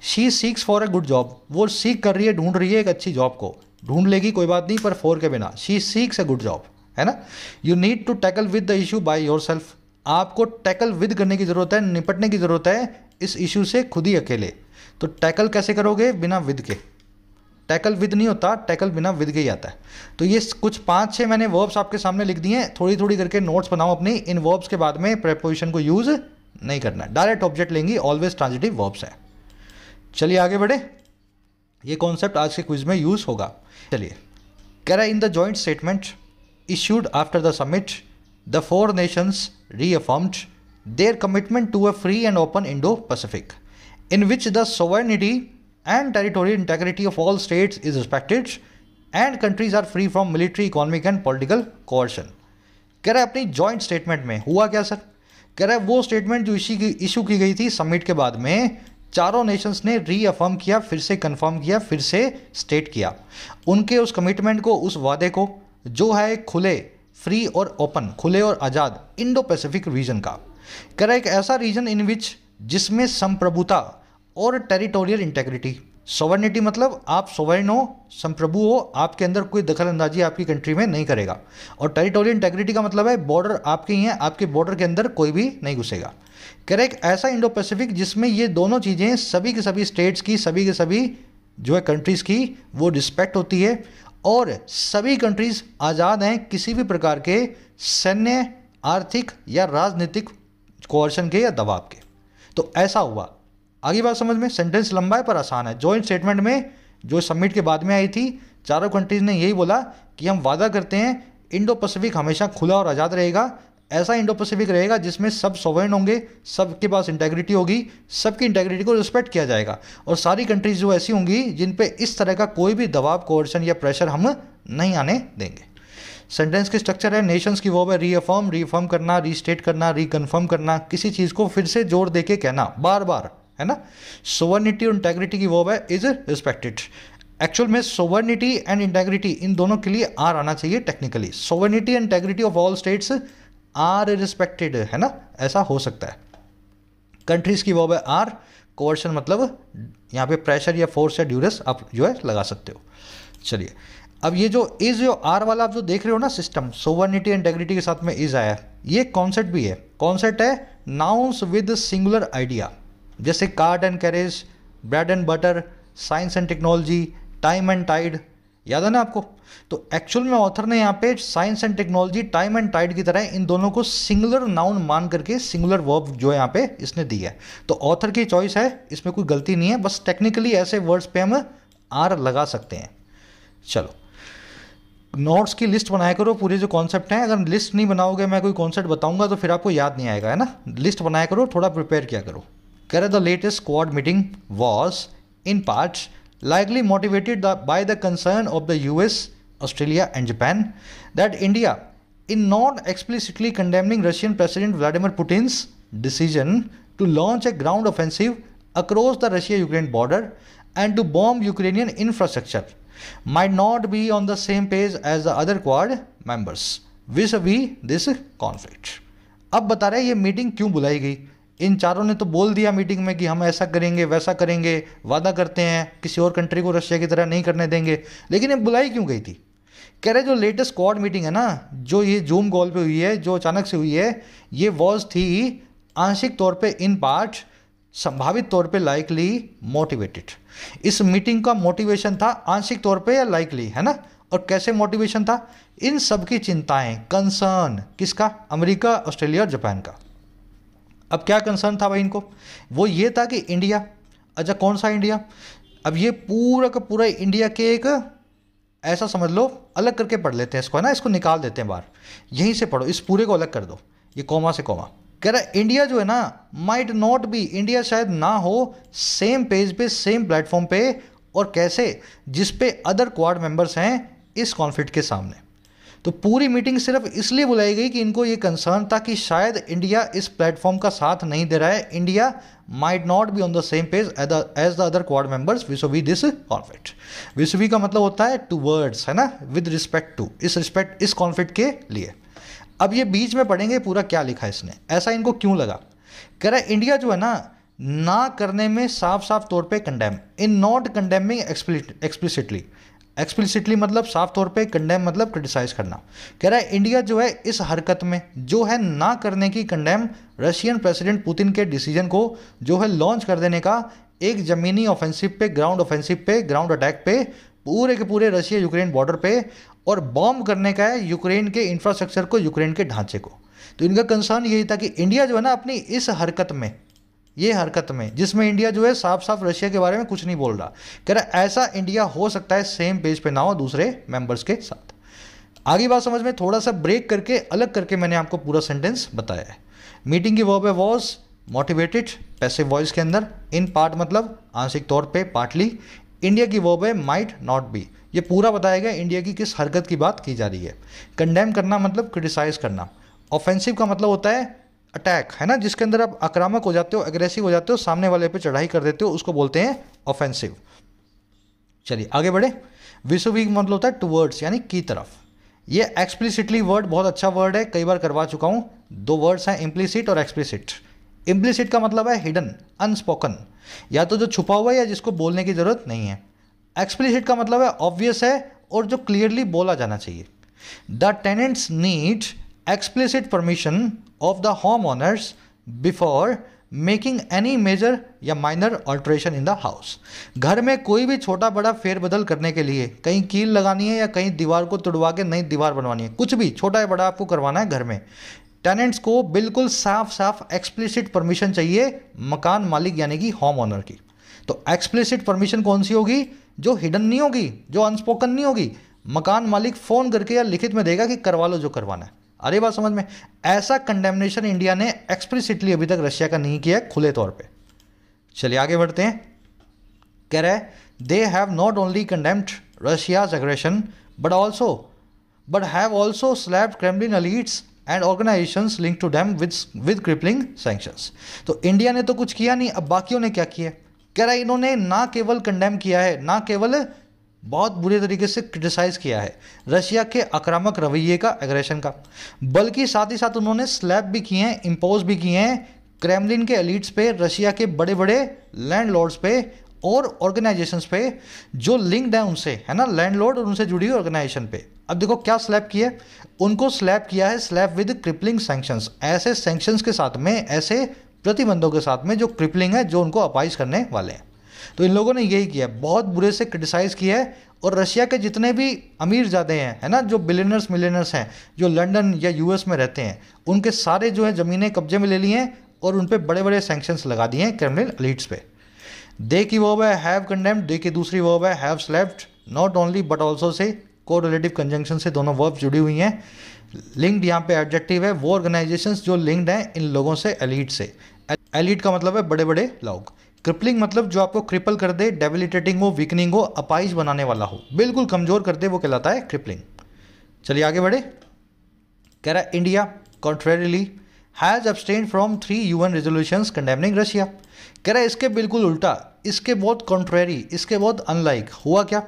She seeks for a good job, वो सीख कर रही है, ढूंढ रही है एक अच्छी जॉब को। ढूंढ लेगी कोई बात नहीं, पर फॉर के बिना। She seeks a good job, है ना। You need to tackle with the issue by yourself, आपको टैकल विद करने की जरूरत है, निपटने की जरूरत है इस इशू से खुद ही अकेले। तो टैकल कैसे करोगे? बिना विद के। टैकल विद नहीं होता, टैकल बिना विद के ही आता है। तो ये कुछ 5-6 मैंने वर्ब्स आपके सामने लिख दिए हैं, थोड़ी थोड़ी करके नोट्स बनाओ अपनी। इन वर्ब्स के बाद में प्रेपोजिशन को यूज नहीं करना है, डायरेक्ट ऑब्जेक्ट लेंगी, ऑलवेज ट्रांजिटिव वर्ब्स है। चलिए आगे बढ़े, ये कॉन्सेप्ट आज के क्विज में यूज होगा। चलिए, कह रहा है in the joint statement issued after the summit, the four nations reaffirmed their commitment to a free and open Indo-Pacific, in which the sovereignty and territorial integrity of all states is respected and countries are free from military, economic and political coercion. कह रहा है अपनी जॉइंट स्टेटमेंट में हुआ क्या सर? कह रहा है वो स्टेटमेंट जो इशू की गई थी समिट के बाद में, चारों नेशंस ने रीअफर्म किया, फिर से कंफर्म किया, फिर से स्टेट किया उनके उस कमिटमेंट को, उस वादे को, जो है खुले, फ्री और ओपन, खुले और आज़ाद इंडो पैसिफिक रीजन का। कह रहा है एक ऐसा रीजन इन विच, जिसमें संप्रभुता और टेरिटोरियल इंटेग्रिटी, सोवर्निटी मतलब आप सोवरेन हो, संप्रभु हो, आपके अंदर कोई दखल अंदाजी आपकी कंट्री में नहीं करेगा। और टेरिटोरियल इंटेग्रिटी का मतलब है बॉर्डर आपके ही हैं, आपके बॉर्डर के अंदर कोई भी नहीं घुसेगा। कह रहे एक ऐसा इंडो पैसिफिक जिसमें ये दोनों चीज़ें सभी के सभी स्टेट्स की, सभी के सभी जो है कंट्रीज़ की वो रिस्पेक्ट होती है, और सभी कंट्रीज आज़ाद हैं किसी भी प्रकार के सैन्य, आर्थिक या राजनीतिक कोर्शन के या दबाव के। तो ऐसा हुआ। आगे बात समझ में? सेंटेंस लंबा है पर आसान है। जॉइंट स्टेटमेंट में जो समिट के बाद में आई थी, चारों कंट्रीज ने यही बोला कि हम वादा करते हैं इंडो पैसिफिक हमेशा खुला और आज़ाद रहेगा। ऐसा इंडो पैसिफिक रहेगा जिसमें सब सोवरेन होंगे, सबके पास इंटेग्रिटी होगी, सबकी इंटेग्रिटी को रिस्पेक्ट किया जाएगा, और सारी कंट्रीज जो ऐसी होंगी जिन पे इस तरह का कोई भी दबाव, कोर्शन या प्रेशर हम नहीं आने देंगे। सेंटेंस की स्ट्रक्चर है, नेशंस की वर्ब है रीअफर्म, रीअफर्म करना, रीस्टेट करना, रीकन्फर्म करना, किसी चीज़ को फिर से जोर दे के कहना बार बार, है ना। सोवर्निटी और इंटेग्रिटी की वर्ब है इज रिस्पेक्टेड। एक्चुअल में सोवर्निटी एंड इंटेग्रिटी इन दोनों के लिए आर आना चाहिए technically. Sovereignty and integrity of all states are respected, है ना, ऐसा हो सकता है। कंट्रीज की वर्ब है आर, कोवर्शन मतलब यहाँ पे प्रेशर या फोर्स या ड्यूरेस आप जो है लगा सकते हो। चलिए, अब ये जो इज जो आर वाला आप जो देख रहे हो ना सिस्टम, सोवर्निटी इंटेग्रिटी के साथ में इज आया, ये कॉन्सेप्ट भी है। कॉन्सेप्ट है नाउन्स विद सिंगुलर आइडिया, जैसे cart and carriage, bread and butter, science and technology, time and tide, याद है ना आपको। तो एक्चुअल में ऑथर ने यहाँ पे science and technology, time and tide की तरह इन दोनों को सिंगुलर नाउन मान करके सिंगुलर वर्ब जो है यहाँ पे इसने दी है। तो ऑथर की चॉइस है, इसमें कोई गलती नहीं है, बस टेक्निकली ऐसे वर्ड्स पे हम आर लगा सकते हैं। चलो, नोट्स की लिस्ट बनाया करो, पूरे जो कॉन्सेप्ट हैं। अगर लिस्ट नहीं बनाओगे, मैं कोई कॉन्सेप्ट बताऊंगा तो फिर आपको याद नहीं आएगा, है ना। लिस्ट बनाया करो, थोड़ा प्रिपेयर किया करो। कह रहे the latest quad meeting was in part likely motivated by the concern of the US, Australia and Japan that India, in not explicitly condemning Russian President Vladimir Putin's decision to launch a ground offensive across the Russia-Ukraine border and to bomb Ukrainian infrastructure, might not be on the same page as the other Quad members vis-a-vis this conflict. अब बता रहे हैं ये मीटिंग क्यों बुलाई गई। इन चारों ने तो बोल दिया मीटिंग में कि हम ऐसा करेंगे वैसा करेंगे, वादा करते हैं किसी और कंट्री को रशिया की तरह नहीं करने देंगे, लेकिन ये बुलाई क्यों गई थी। कह रहे जो लेटेस्ट क्वाड मीटिंग है ना, जो ये जूम कॉल पे हुई है, जो अचानक से हुई है, ये वॉज थी आंशिक तौर पे इन पार्ट, संभावित तौर पे लाइकली मोटिवेटेड। इस मीटिंग का मोटिवेशन था आंशिक तौर पे या लाइकली, है ना। और कैसे मोटिवेशन था, इन सब की चिंताएं, कंसर्न किसका, अमेरिका, ऑस्ट्रेलिया और जापान का। अब क्या कंसर्न था भाई इनको, वो ये था कि इंडिया, अच्छा कौन सा इंडिया, अब ये पूरा का पूरा इंडिया के एक ऐसा समझ लो, अलग करके पढ़ लेते हैं इसको, है ना, इसको निकाल देते हैं बाहर, यहीं से पढ़ो, इस पूरे को अलग कर दो, ये कॉमा से कॉमा। कह रहा है इंडिया जो है ना, माइट नॉट बी, इंडिया शायद ना हो सेम पेज पे, सेम प्लेटफॉर्म पे, और कैसे, जिस पे अदर क्वाड मेंबर्स हैं इस कॉन्फ्लिक्ट के सामने। तो पूरी मीटिंग सिर्फ इसलिए बुलाई गई कि इनको ये कंसर्न था कि शायद इंडिया इस प्लेटफॉर्म का साथ नहीं दे रहा है, India might not be on the same page as the other Quad members vis-a-vis this conflict. Vis-a-vis का मतलब होता है टूवर्ड्स, है ना, विद रिस्पेक्ट टू, इस रिस्पेक्ट, इस कॉन्फ्लिक्ट के लिए। अब ये बीच में पढ़ेंगे पूरा क्या लिखा है इसने, ऐसा इनको क्यों लगा। कह रहा है इंडिया जो है ना करने में साफ साफ तौर पे condemn, in not condemning explicitly, explicitly मतलब साफ तौर पे, कंडेम मतलब क्रिटिसाइज करना। कह रहा है इंडिया जो है इस हरकत में जो है ना करने की, कंडेम रशियन प्रेसिडेंट पुतिन के डिसीजन को जो है लॉन्च कर देने का, एक ज़मीनी ऑफेंसिव पे, ग्राउंड ऑफेंसिव पे, ग्राउंड अटैक पे, पूरे के पूरे रशिया यूक्रेन बॉर्डर पे, और बॉम्ब करने का है यूक्रेन के इंफ्रास्ट्रक्चर को, यूक्रेन के ढांचे को। तो इनका कंसर्न यही था कि इंडिया जो है ना अपनी इस हरकत में, ये हरकत में जिसमें इंडिया जो है साफ साफ रशिया के बारे में कुछ नहीं बोल रहा, कह रहा ऐसा इंडिया हो सकता है सेम पेज पे ना हो दूसरे मेंबर्स के साथ। आगे बात समझ में, थोड़ा सा ब्रेक करके अलग करके मैंने आपको पूरा सेंटेंस बताया है। मीटिंग की वर्ब है वॉज, मोटिवेटेड पैसिव वॉइस के अंदर, इन पार्ट मतलब आंशिक तौर पे, पार्टली। इंडिया की वर्ब है माइट नॉट बी, ये पूरा बताया गया इंडिया की किस हरकत की बात की जा रही है। कंडेम करना मतलब क्रिटिसाइज करना। ऑफेंसिव का मतलब होता है अटैक, है ना, जिसके अंदर आप आक्रामक हो जाते हो, एग्रेसिव हो जाते हो, सामने वाले पे चढ़ाई कर देते हो, उसको बोलते हैं ऑफेंसिव। चलिए आगे बढ़े। विसोवी मतलब होता है टुवर्ड्स, यानी की तरफ। ये एक्सप्लिसिटली वर्ड बहुत अच्छा वर्ड है, कई बार करवा चुका हूं। दो वर्ड्स हैं इम्प्लिसिट और एक्सप्लिसिट। इम्प्लिसिट का मतलब है हिडन, अनस्पोकन, या तो जो छुपा हुआ है या जिसको बोलने की जरूरत नहीं है। एक्सप्लिसिट का मतलब है ऑब्वियस है और जो क्लियरली बोला जाना चाहिए। The tenants need explicit permission of the homeowners before making any major या minor alteration in the house। घर में कोई भी छोटा बड़ा फेरबदल करने के लिए, कहीं कील लगानी है या कहीं दीवार को तुड़वा के नई दीवार बनवानी है, कुछ भी छोटा या बड़ा आपको करवाना है घर में, टेनेंट्स को बिल्कुल साफ साफ एक्सप्लिसिट परमिशन चाहिए मकान मालिक यानी कि होम ओनर की। तो एक्सप्लिसिट परमिशन कौन सी होगी, जो हिडन नहीं होगी, जो अनस्पोकन नहीं होगी। मकान मालिक फ़ोन करके या लिखित में देगा कि करवा लो जो करवाना है। अरे बात समझ में, ऐसा कंडेमनेशन इंडिया ने एक्सप्लिसिटली अभी तक रशिया का नहीं किया खुले तौर पे। चलिए आगे बढ़ते हैं। कह रहा है they have not only condemned Russia's aggression but have also slapped Kremlin elites and organisations link to them with crippling sanctions. तो इंडिया ने तो कुछ किया नहीं, अब बाकियों ने क्या किया। कह रहा है इन्होंने ना केवल कंडेम किया है, ना केवल बहुत बुरे तरीके से क्रिटिसाइज किया है रशिया के आक्रामक रवैये का, एग्रेशन का। बल्कि साथ ही साथ उन्होंने स्लैप भी किए हैं, इम्पोज भी किए हैं क्रेमलिन के एलिट्स पे, रशिया के बड़े बड़े लैंडलॉर्ड्स पे और ऑर्गेनाइजेशंस पे जो लिंक्ड है उनसे, है ना, लैंडलॉर्ड और उनसे जुड़ी हुई ऑर्गेनाइजेशन पे। अब देखो क्या स्लैप किया है, उनको स्लैप किया है स्लैप विद क्रिपलिंग सैंक्शंस, ऐसे सैंक्शंस के साथ में, ऐसे प्रतिबंधों के साथ में जो क्रिपलिंग है, जो उनको अपाइज करने वाले हैं। तो इन लोगों ने यही किया है, बहुत बुरे से क्रिटिसाइज किया है। और रशिया के जितने भी अमीर ज़्यादा हैं, है ना, जो बिलियनर्स मिलियनर्स हैं, जो लंदन या यूएस में रहते हैं, उनके सारे जो है ज़मीनें कब्जे में ले ली हैं और उन पर बड़े बड़े सैंक्शंस लगा दिए हैं क्रेमलिन एलिट्स पे। दे की वर्ब है हैव कंडेम्ड, दे की दूसरी वर्ब है have slept, not only but also say को रिलेटिव कंजंक्शन से दोनों वर्ब जुड़ी हुई हैं। लिंक्ड यहाँ पे एडजेक्टिव है, वो ऑर्गेनाइजेशंस जो लिंक्ड हैं इन लोगों से, एलीट से। एलीट का मतलब है बड़े बड़े लोग। क्रिपलिंग मतलब जो आपको क्रिपल कर दे, डेबिलिटेटिंग हो, वीकनिंग हो, अपाइज बनाने वाला हो, बिल्कुल कमजोर कर दे, वो कहलाता है क्रिपलिंग। चलिए आगे बढ़े। कह रहा है India contrarily has abstained from 3 UN resolutions condemning Russia. कह रहा है इसके बिल्कुल उल्टा, इसके बहुत कॉन्ट्रेरी, इसके बहुत अनलाइक। हुआ क्या,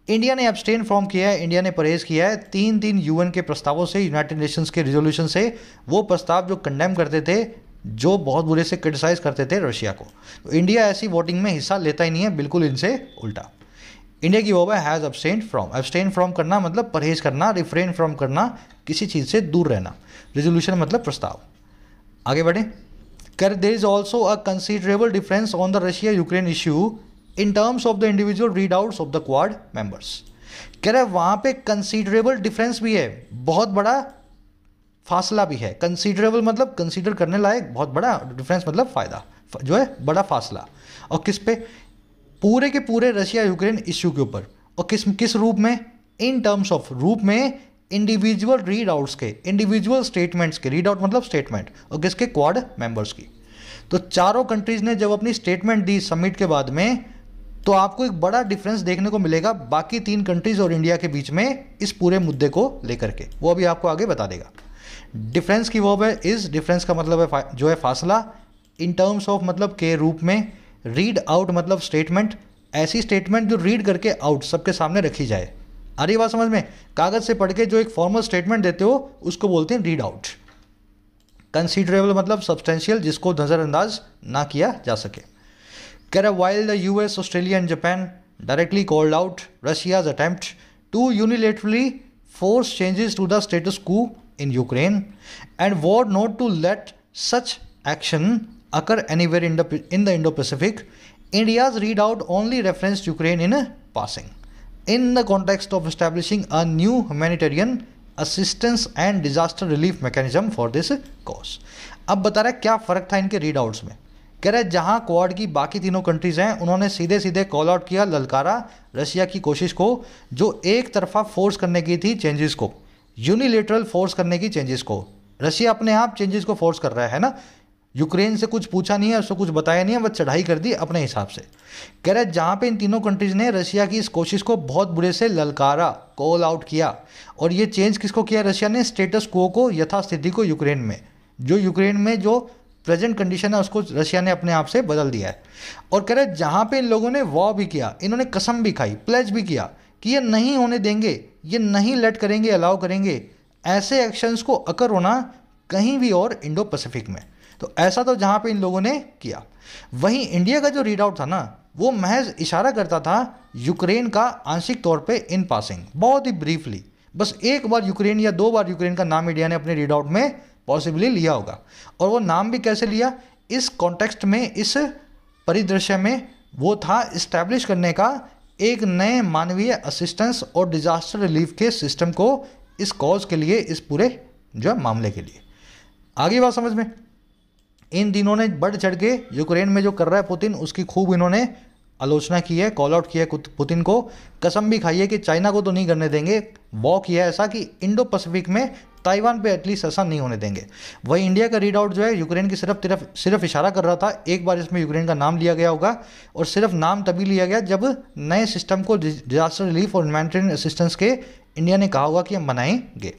इंडिया ने अब्सटेन फ्रॉम किया है, इंडिया ने परहेज किया है 3 UN के प्रस्तावों से, यूनाइटेड नेशंस के रिजोल्यूशन से, वो प्रस्ताव जो कंडेम करते थे, जो बहुत बुरे से क्रिटिसाइज करते थे रशिया को। तो इंडिया ऐसी वोटिंग में हिस्सा लेता ही नहीं है, बिल्कुल इनसे उल्टा। इंडिया की वो है has abstain from, abstain from करना मतलब परहेज करना, रिफ्रेन फ्रॉम करना, किसी चीज़ से दूर रहना। रेजोल्यूशन मतलब प्रस्ताव। आगे बढ़े। कर there is also a considerable difference on the Russia Ukraine issue in terms of the individual read outs of the quad members. कह रहे वहाँ पे कंसिडरेबल डिफरेंस भी है, बहुत बड़ा फासला भी है। कंसिडरेबल मतलब कंसीडर करने लायक, बहुत बड़ा, डिफरेंस मतलब फ़ायदा जो है, बड़ा फासला। और किस पे, पूरे के पूरे रशिया यूक्रेन इश्यू के ऊपर। और किस रूप में, इन टर्म्स ऑफ, रूप में इंडिविजुअल रीड आउट्स के, इंडिविजुअल स्टेटमेंट्स के, रीड आउट मतलब स्टेटमेंट, और किसके, क्वाड मेंबर्स की। तो चारों कंट्रीज़ ने जब अपनी स्टेटमेंट दी समिट के बाद में, तो आपको एक बड़ा डिफरेंस देखने को मिलेगा बाकी 3 कंट्रीज़ और इंडिया के बीच में इस पूरे मुद्दे को लेकर के, वो अभी आपको आगे बता देगा। डिफरेंस की वर्ब है इज, डिफरेंस का मतलब है जो है फासला, इन टर्म्स ऑफ मतलब के रूप में, रीड आउट मतलब स्टेटमेंट, ऐसी स्टेटमेंट जो रीड करके आउट सबके सामने रखी जाए। आ रही बात समझ में, कागज से पढ़ के जो एक फॉर्मल स्टेटमेंट देते हो उसको बोलते हैं रीड आउट। कंसीडरेबल मतलब सब्सटेंशियल, जिसको नज़रअंदाज ना किया जा सके। कह रहा while the US, Australia and Japan directly called out Russia's attempt to unilaterally force changes to the status quo in Ukraine and vowed not to let such action occur anywhere in the Indo-Pacific. India's readout only referenced Ukraine in passing in the context of establishing a new humanitarian assistance and disaster relief mechanism for this cause. अब बता रहा है क्या फ़र्क था इनके रीड आउट्स में। कह रहे जहाँ क्वाड की बाकी तीनों कंट्रीज़ हैं, उन्होंने सीधे सीधे कॉल आउट किया, ललकारा रशिया की कोशिश को, जो एक तरफा फोर्स करने की थी चेंजेस को, यूनिलेटरल फोर्स करने की चेंजेस को। रशिया अपने आप चेंजेस को फोर्स कर रहा है ना, यूक्रेन से कुछ पूछा नहीं है, उसको कुछ बताया नहीं है, बस चढ़ाई कर दी अपने हिसाब से। कह रहे जहाँ पे इन तीनों कंट्रीज़ ने रशिया की इस कोशिश को बहुत बुरे से ललकारा, कॉल आउट किया, और ये चेंज किसको किया, रशिया ने, स्टेटस क्वो को, यथास्थिति को यूक्रेन में, जो यूक्रेन में जो प्रेजेंट कंडीशन है उसको रशिया ने अपने आप से बदल दिया है। और कह रहे जहाँ पे इन लोगों ने वॉर भी किया, इन्होंने कसम भी खाई, प्लेज भी किया कि ये नहीं होने देंगे, ये नहीं लेट करेंगे, अलाउ करेंगे ऐसे एक्शंस को अकर होना कहीं भी और इंडो पैसिफिक में। तो ऐसा तो जहाँ पे इन लोगों ने किया। वहीं इंडिया का जो रीड आउट था ना, वो महज इशारा करता था यूक्रेन का आंशिक तौर पे इन पासिंग, बहुत ही ब्रीफली, बस एक बार यूक्रेन या 2 बार यूक्रेन का नाम इंडिया ने अपने रीड आउट में पॉसिबली लिया होगा। और वो नाम भी कैसे लिया, इस कॉन्टेक्स्ट में, इस परिदृश्य में, वो था इस्टेब्लिश करने का एक नए मानवीय असिस्टेंस और डिजास्टर रिलीफ के सिस्टम को, इस कॉज के लिए, इस पूरे जो मामले के लिए। आगे बात समझ में। इन दिनों ने बढ़ चढ़ के यूक्रेन में जो कर रहा है पुतिन, उसकी खूब इन्होंने आलोचना की है, कॉल आउट किया है पुतिन को, कसम भी खाई है कि चाइना को तो नहीं करने देंगे, वॉर किया है ऐसा कि इंडो पैसिफिक में ताइवान पे एटलीस्ट ऐसा नहीं होने देंगे। वही इंडिया का रीड आउट जो है यूक्रेन की सिर्फ इशारा कर रहा था, एक बार इसमें यूक्रेन का नाम लिया गया होगा, और सिर्फ नाम तभी लिया गया जब नए सिस्टम को, डिजास्टर रिलीफ और ह्यूमैनिटेरियन असिस्टेंस के, इंडिया ने कहा होगा कि हम बनाएंगे।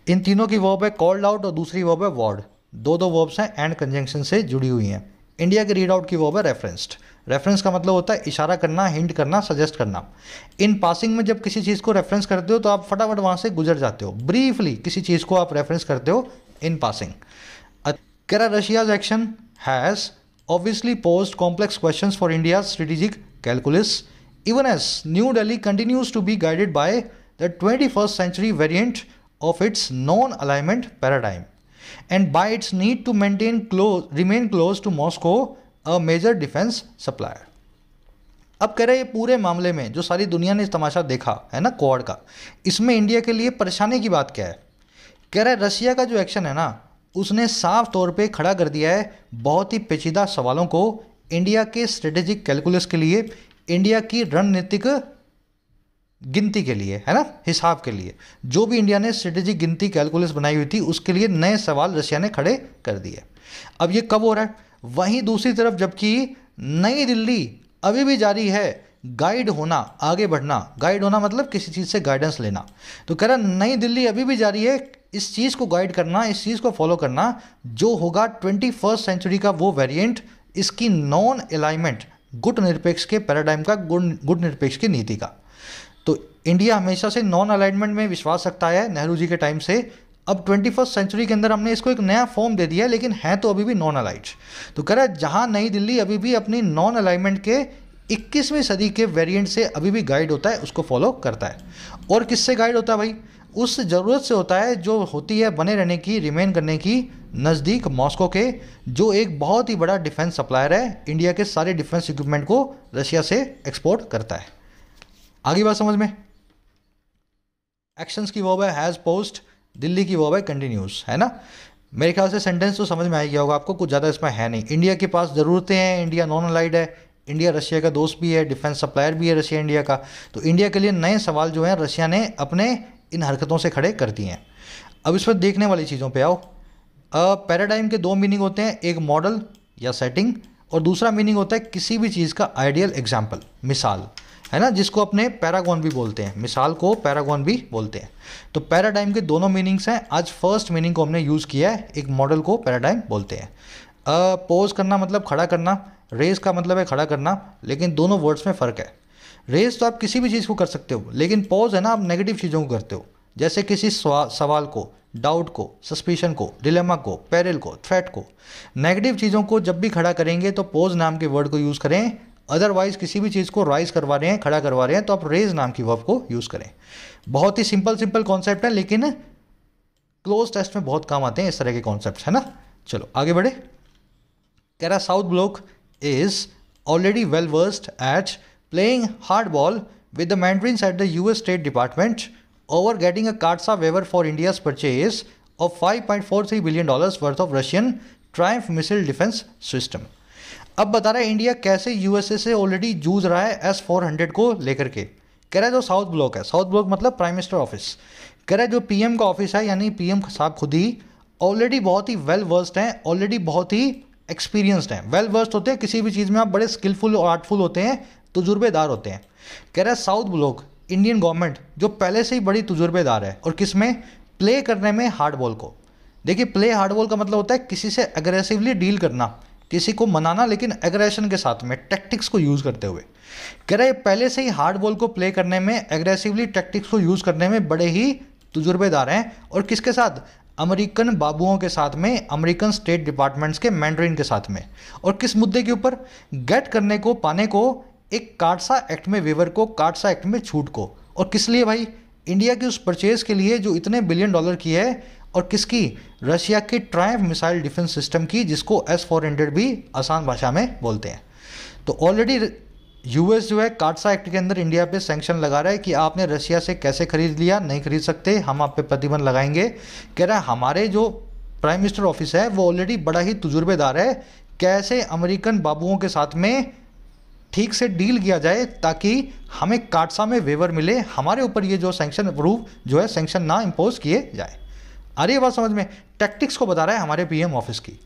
इन तीनों की वर्ब है कॉल्ड आउट और दूसरी वर्ब है वॉर्ड, दो वर्ब्स हैं एंड कंजंक्शन से जुड़ी हुई हैं। इंडिया के रीड आउट की वर्ब है रेफरेंस्ड। रेफरेंस का मतलब होता है इशारा करना, हिंट करना, सजेस्ट करना। इन पासिंग में जब किसी चीज़ को रेफरेंस करते हो तो आप फटाफट वहाँ से गुजर जाते हो, ब्रीफली किसी चीज़ को आप रेफरेंस करते हो इन पासिंग। कह रहा Russia's action has obviously posed complex questions for India's strategic calculus, even as New Delhi continues to be guided by the 21st century variant of its non-alignment paradigm, and by its need to remain close to Moscow, a major defense supplier. अब कह रहे हैं पूरे मामले में जो सारी दुनिया ने तमाशा देखा है ना क्वाड का, इसमें इंडिया के लिए परेशानी की बात क्या है? कह रहा है रशिया का जो एक्शन है ना, उसने साफ तौर पे खड़ा कर दिया है बहुत ही पेचीदा सवालों को इंडिया के स्ट्रेटेजिक कैलकुलस के लिए, इंडिया की रणनीतिक गिनती के लिए, है ना, हिसाब के लिए। जो भी इंडिया ने स्ट्रेटेजिक गिनती कैलकुलस बनाई हुई थी उसके लिए नए सवाल रशिया ने खड़े कर दिए। अब ये कब हो रहा है? वहीं दूसरी तरफ जबकि नई दिल्ली अभी भी जारी है गाइड होना, आगे बढ़ना। गाइड होना मतलब किसी चीज़ से गाइडेंस लेना। तो कह रहा नई दिल्ली अभी भी जारी है इस चीज़ को गाइड करना, इस चीज़ को फॉलो करना जो होगा 21st सेंचुरी का वो वेरिएंट, इसकी नॉन अलाइनमेंट, गुट निरपेक्ष के पैराडाइम का, गुट निरपेक्ष की नीति का। तो इंडिया हमेशा से नॉन अलाइनमेंट में विश्वास रखता है नेहरू जी के टाइम से। अब 21st सेंचुरी के अंदर हमने इसको एक नया फॉर्म दे दिया है, लेकिन है तो अभी भी नॉन अलाइड। तो कह रहा है जहाँ नई दिल्ली अभी भी अपनी नॉन अलाइनमेंट के 21वीं सदी के वेरिएंट से अभी भी गाइड होता है, उसको फॉलो करता है। और किससे गाइड होता है भाई? उस ज़रूरत से होता है जो होती है बने रहने की, रिमेन करने की नज़दीक मॉस्को के, जो एक बहुत ही बड़ा डिफेंस सप्लायर है, इंडिया के सारे डिफेंस इक्विपमेंट को रशिया से एक्सपोर्ट करता है। आगे बात समझ में? एक्शंस की वर्ब है हैज़ पोस्ट, दिल्ली की वर्ब है कंटिन्यूस, है ना। मेरे ख्याल से सेंटेंस तो समझ में आ गया होगा आपको, कुछ ज़्यादा इसमें है नहीं। इंडिया के पास ज़रूरतें हैं, इंडिया नॉन अलाइड है, इंडिया रशिया का दोस्त भी है, डिफेंस सप्लायर भी है रशिया इंडिया का। तो इंडिया के लिए नए सवाल जो हैं रशिया ने अपने इन हरकतों से खड़े कर दिए हैं। अब इस पर देखने वाली चीज़ों पे आओ। पैराडाइम के दो मीनिंग होते हैं, एक मॉडल या सेटिंग, और दूसरा मीनिंग होता है किसी भी चीज़ का आइडियल एग्जाम्पल, मिसाल, है ना, जिसको अपने पैरागॉन भी बोलते हैं, मिसाल को पैरागॉन भी बोलते हैं। तो पैराडाइम के दोनों मीनिंग्स हैं। आज फर्स्ट मीनिंग को हमने यूज़ किया है, एक मॉडल को पैराडाइम बोलते हैं। पोज करना मतलब खड़ा करना, रेज का मतलब है खड़ा करना, लेकिन दोनों वर्ड्स में फ़र्क है। रेज तो आप किसी भी चीज़ को कर सकते हो, लेकिन पॉज है ना, आप नेगेटिव चीज़ों को करते हो, जैसे किसी सवाल को, डाउट को, सस्पिशन को, डिलेमा को, पेरिल को, थ्रेट को। नेगेटिव चीज़ों को जब भी खड़ा करेंगे तो पॉज नाम के वर्ड को यूज़ करें। अदरवाइज किसी भी चीज़ को राइज करवा रहे हैं, खड़ा करवा रहे हैं, तो आप रेज नाम की वर्ब को यूज़ करें। बहुत ही सिंपल कॉन्सेप्ट है, लेकिन क्लोज टेस्ट में बहुत काम आते हैं इस तरह के कॉन्सेप्ट, है ना। चलो आगे बढ़े। कह रहा South Block is already well versed at playing hardball with the Mandarins at the US State Department over getting a CAATSA waiver for India's purchase of $5.43 billion worth of Russian Triumph missile defense system. अब बता रहा है इंडिया कैसे यूएसए से ऑलरेडी जूझ रहा है S-400 को लेकर के। कह रहा है जो साउथ ब्लॉक है, साउथ ब्लॉक मतलब प्राइम मिनिस्टर ऑफिस, कह रहा है जो पीएम का ऑफिस है, यानी पीएम साहब खुद ही ऑलरेडी बहुत ही वेल वर्स्ड हैं, ऑलरेडी बहुत ही एक्सपीरियंसड हैं। वेल वर्स्ड होते हैं किसी भी चीज़ में, आप बड़े स्किलफुल और आर्टफुल होते हैं, तजुर्बेदार होते हैं। कह रहा है साउथ ब्लॉक, इंडियन गवर्नमेंट जो पहले से ही बड़ी तजुर्बेदार है, और किस में? प्ले करने में हार्ड बॉल को। देखिए प्ले हार्ड बॉल का मतलब होता है किसी से एग्रेसिवली डील करना, किसी को मनाना, लेकिन एग्रेशन के साथ में, टैक्टिक्स को यूज़ करते हुए। कह रहा है पहले से ही हार्ड बॉल को प्ले करने में, एग्रेसिवली टैक्टिक्स को यूज़ करने में बड़े ही तजुर्बेदार हैं। और किसके साथ? अमेरिकन बाबुओं के साथ में, अमेरिकन स्टेट डिपार्टमेंट्स के मैंडरिन के साथ में। और किस मुद्दे के ऊपर? गेट करने को, पाने को, एक काटसा एक्ट में वेवर को, काटसा एक्ट में छूट को। और किस लिए भाई? इंडिया की उस परचेज के लिए जो इतने बिलियन डॉलर की है, और किसकी? रशिया की ट्रायम्फ मिसाइल डिफेंस सिस्टम की, जिसको S-400 भी आसान भाषा में बोलते हैं। तो ऑलरेडी यूएस जो है काटसा एक्ट के अंदर इंडिया पे सैंक्शन लगा रहा है कि आपने रशिया से कैसे खरीद लिया, नहीं खरीद सकते, हम आप पे प्रतिबंध लगाएंगे। कह रहा है हमारे जो प्राइम मिनिस्टर ऑफिस है वो ऑलरेडी बड़ा ही तजुर्बेदार है, कैसे अमेरिकन बाबुओं के साथ में ठीक से डील किया जाए ताकि हमें काटसा में वेवर मिले, हमारे ऊपर ये जो सैंक्शन अप्रूव जो है सैंक्शन ना इम्पोज किए जाए। आ रही है बात समझ में? टैक्टिक्स को बता रहा है हमारे पीएम ऑफिस की।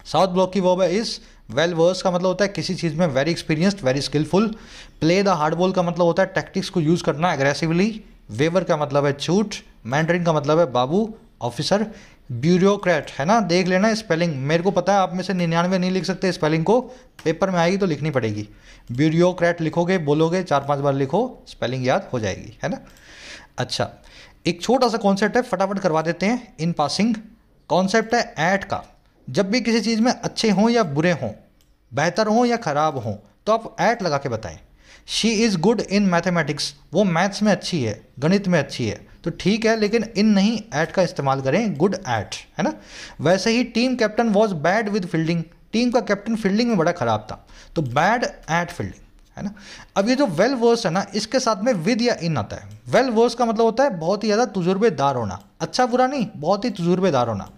साउथ ब्लॉक की वर्ब है इज, वेल वर्स का मतलब होता है किसी चीज़ में very experienced, very skilful. Play the hard ball का मतलब होता है टैक्टिक्स को यूज़ करना एग्रेसिवली। वेवर का मतलब है छूट। मैंडरिन का मतलब है बाबू, ऑफिसर। ब्यूरोक्रेट है ना, देख लेना स्पेलिंग, मेरे को पता है आप में से 99 नहीं लिख सकते स्पेलिंग को, पेपर में आएगी तो लिखनी पड़ेगी। ब्यूरोक्रेट लिखोगे, बोलोगे 4-5 बार लिखो, स्पेलिंग याद हो जाएगी, है ना। अच्छा, एक छोटा सा कॉन्सेप्ट है, फटाफट करवा देते हैं इन पासिंग। कॉन्सेप्ट है एट का। जब भी किसी चीज़ में अच्छे हों या बुरे हों, बेहतर हों या ख़राब हों, तो आप एट लगा के बताएं। She is good in mathematics, वो मैथ्स में अच्छी है, गणित में अच्छी है, तो ठीक है, लेकिन इन नहीं एट का इस्तेमाल करें, गुड एट, है ना। वैसे ही team captain was bad with fielding, team का कैप्टन फील्डिंग में बड़ा ख़राब था, तो बैड एट फील्डिंग, है ना। अब ये जो वेल वर्स है ना, इसके साथ में विद या इन आता है। वेल वर्स का मतलब होता है बहुत ही ज़्यादा तजुर्बेदार होना, अच्छा बुरा नहीं, बहुत ही तजुर्बेदार होना।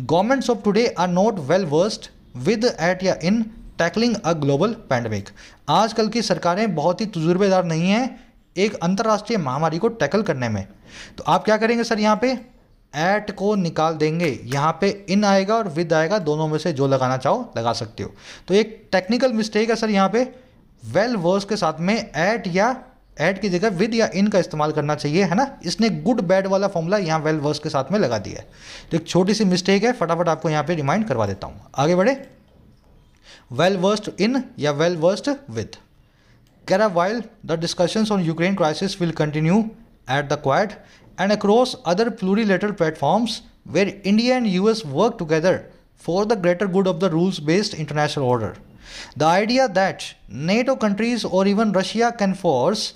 Governments of today are not well versed with at or in tackling a global pandemic. आजकल की सरकारें बहुत ही तजुर्बेदार नहीं हैं एक अंतर्राष्ट्रीय महामारी को टैकल करने में। तो आप क्या करेंगे सर, यहाँ पे एट को निकाल देंगे, यहाँ पे इन आएगा और विद आएगा, दोनों में से जो लगाना चाहो लगा सकते हो। तो एक टेक्निकल मिस्टेक है सर, यहाँ पे वेल वर्स के साथ में एट या एट की जगह विद या इन का इस्तेमाल करना चाहिए, है ना। इसने गुड बैड वाला फॉर्मूला यहाँ वेल वर्स के साथ में लगा दिया है, तो एक छोटी सी मिस्टेक है, फटाफट आपको यहाँ पे रिमाइंड करवा देता हूँ। आगे बढ़े, वेल वर्स्ड इन या वेल वर्स्ड विद। कह रहा while the discussions on Ukraine crisis will continue at the Quad and across other plurilateral platforms where India and US work together for the greater good of the rules-based international order. The idea that NATO countries or even Russia can force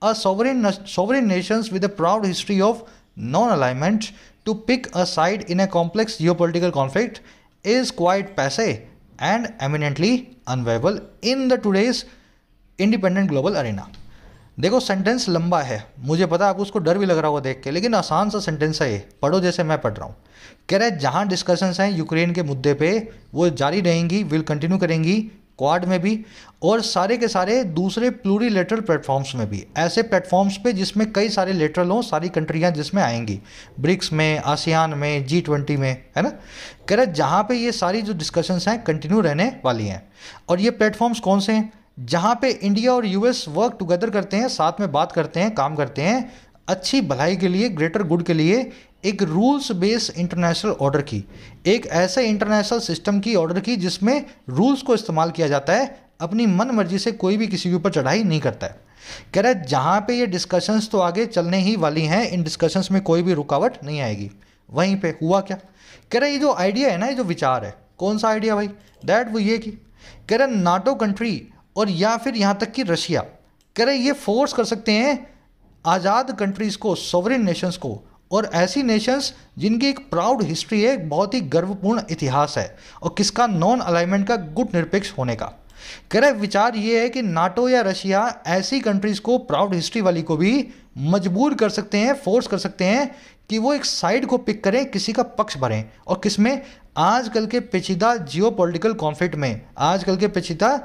a sovereign nations with a proud history of non-alignment to pick a side in a complex geopolitical conflict is quite passe and eminently unviable in the today's independent global Arena. देखो सेंटेंस लंबा है, मुझे पता है आपको उसको डर भी लग रहा होगा देख के, लेकिन आसान सा सेंटेंस है ये, पढ़ो जैसे मैं पढ़ रहा हूँ। कह रहे जहाँ डिस्कशंस हैं यूक्रेन के मुद्दे पे वो जारी रहेंगी, विल कंटिन्यू करेंगी, क्वाड में भी और सारे के सारे दूसरे प्लूरीलेटरल प्लेटफॉर्म्स में भी, ऐसे प्लेटफॉर्म्स पे जिसमें कई सारे लेटरल हों, सारी कंट्रियाँ जिसमें आएंगी, ब्रिक्स में, आसियान में, G20 में, है ना। कह रहे जहाँ पे ये सारी जो डिस्कशंस हैं कंटिन्यू रहने वाली हैं। और ये प्लेटफॉर्म्स कौन से हैं? जहाँ पे इंडिया और यूएस वर्क टुगेदर करते हैं, साथ में बात करते हैं, काम करते हैं अच्छी भलाई के लिए, ग्रेटर गुड के लिए, एक रूल्स बेस्ड इंटरनेशनल ऑर्डर की, एक ऐसे इंटरनेशनल सिस्टम की ऑर्डर की जिसमें रूल्स को इस्तेमाल किया जाता है, अपनी मन मर्जी से कोई भी किसी के ऊपर चढ़ाई नहीं करता है। कह रहा है जहाँ पे ये डिस्कशंस तो आगे चलने ही वाली हैं, इन डिस्कशंस में कोई भी रुकावट नहीं आएगी। वहीं पे हुआ क्या, कह रहा है ये जो आइडिया है ना, ये जो विचार है, कौन सा आइडिया भाई, दैट वो ये कि कह रहा है नाटो कंट्री और या फिर यहाँ तक कि रशिया, कह रहे ये फोर्स कर सकते हैं आज़ाद कंट्रीज़ को, सॉवरेन नेशंस को, और ऐसी नेशंस जिनकी एक प्राउड हिस्ट्री है, एक बहुत ही गर्वपूर्ण इतिहास है, और किसका, नॉन अलाइनमेंट का, गुट निरपेक्ष होने का। कह रहे विचार ये है कि नाटो या रशिया ऐसी कंट्रीज़ को, प्राउड हिस्ट्री वाली को भी मजबूर कर सकते हैं, फोर्स कर सकते हैं कि वो एक साइड को पिक करें, किसी का पक्ष भरें, और किसमें, आजकल के पेचीदा जियोपॉलिटिकल कॉन्फ्लिक्ट में, आजकल के पेचीदा,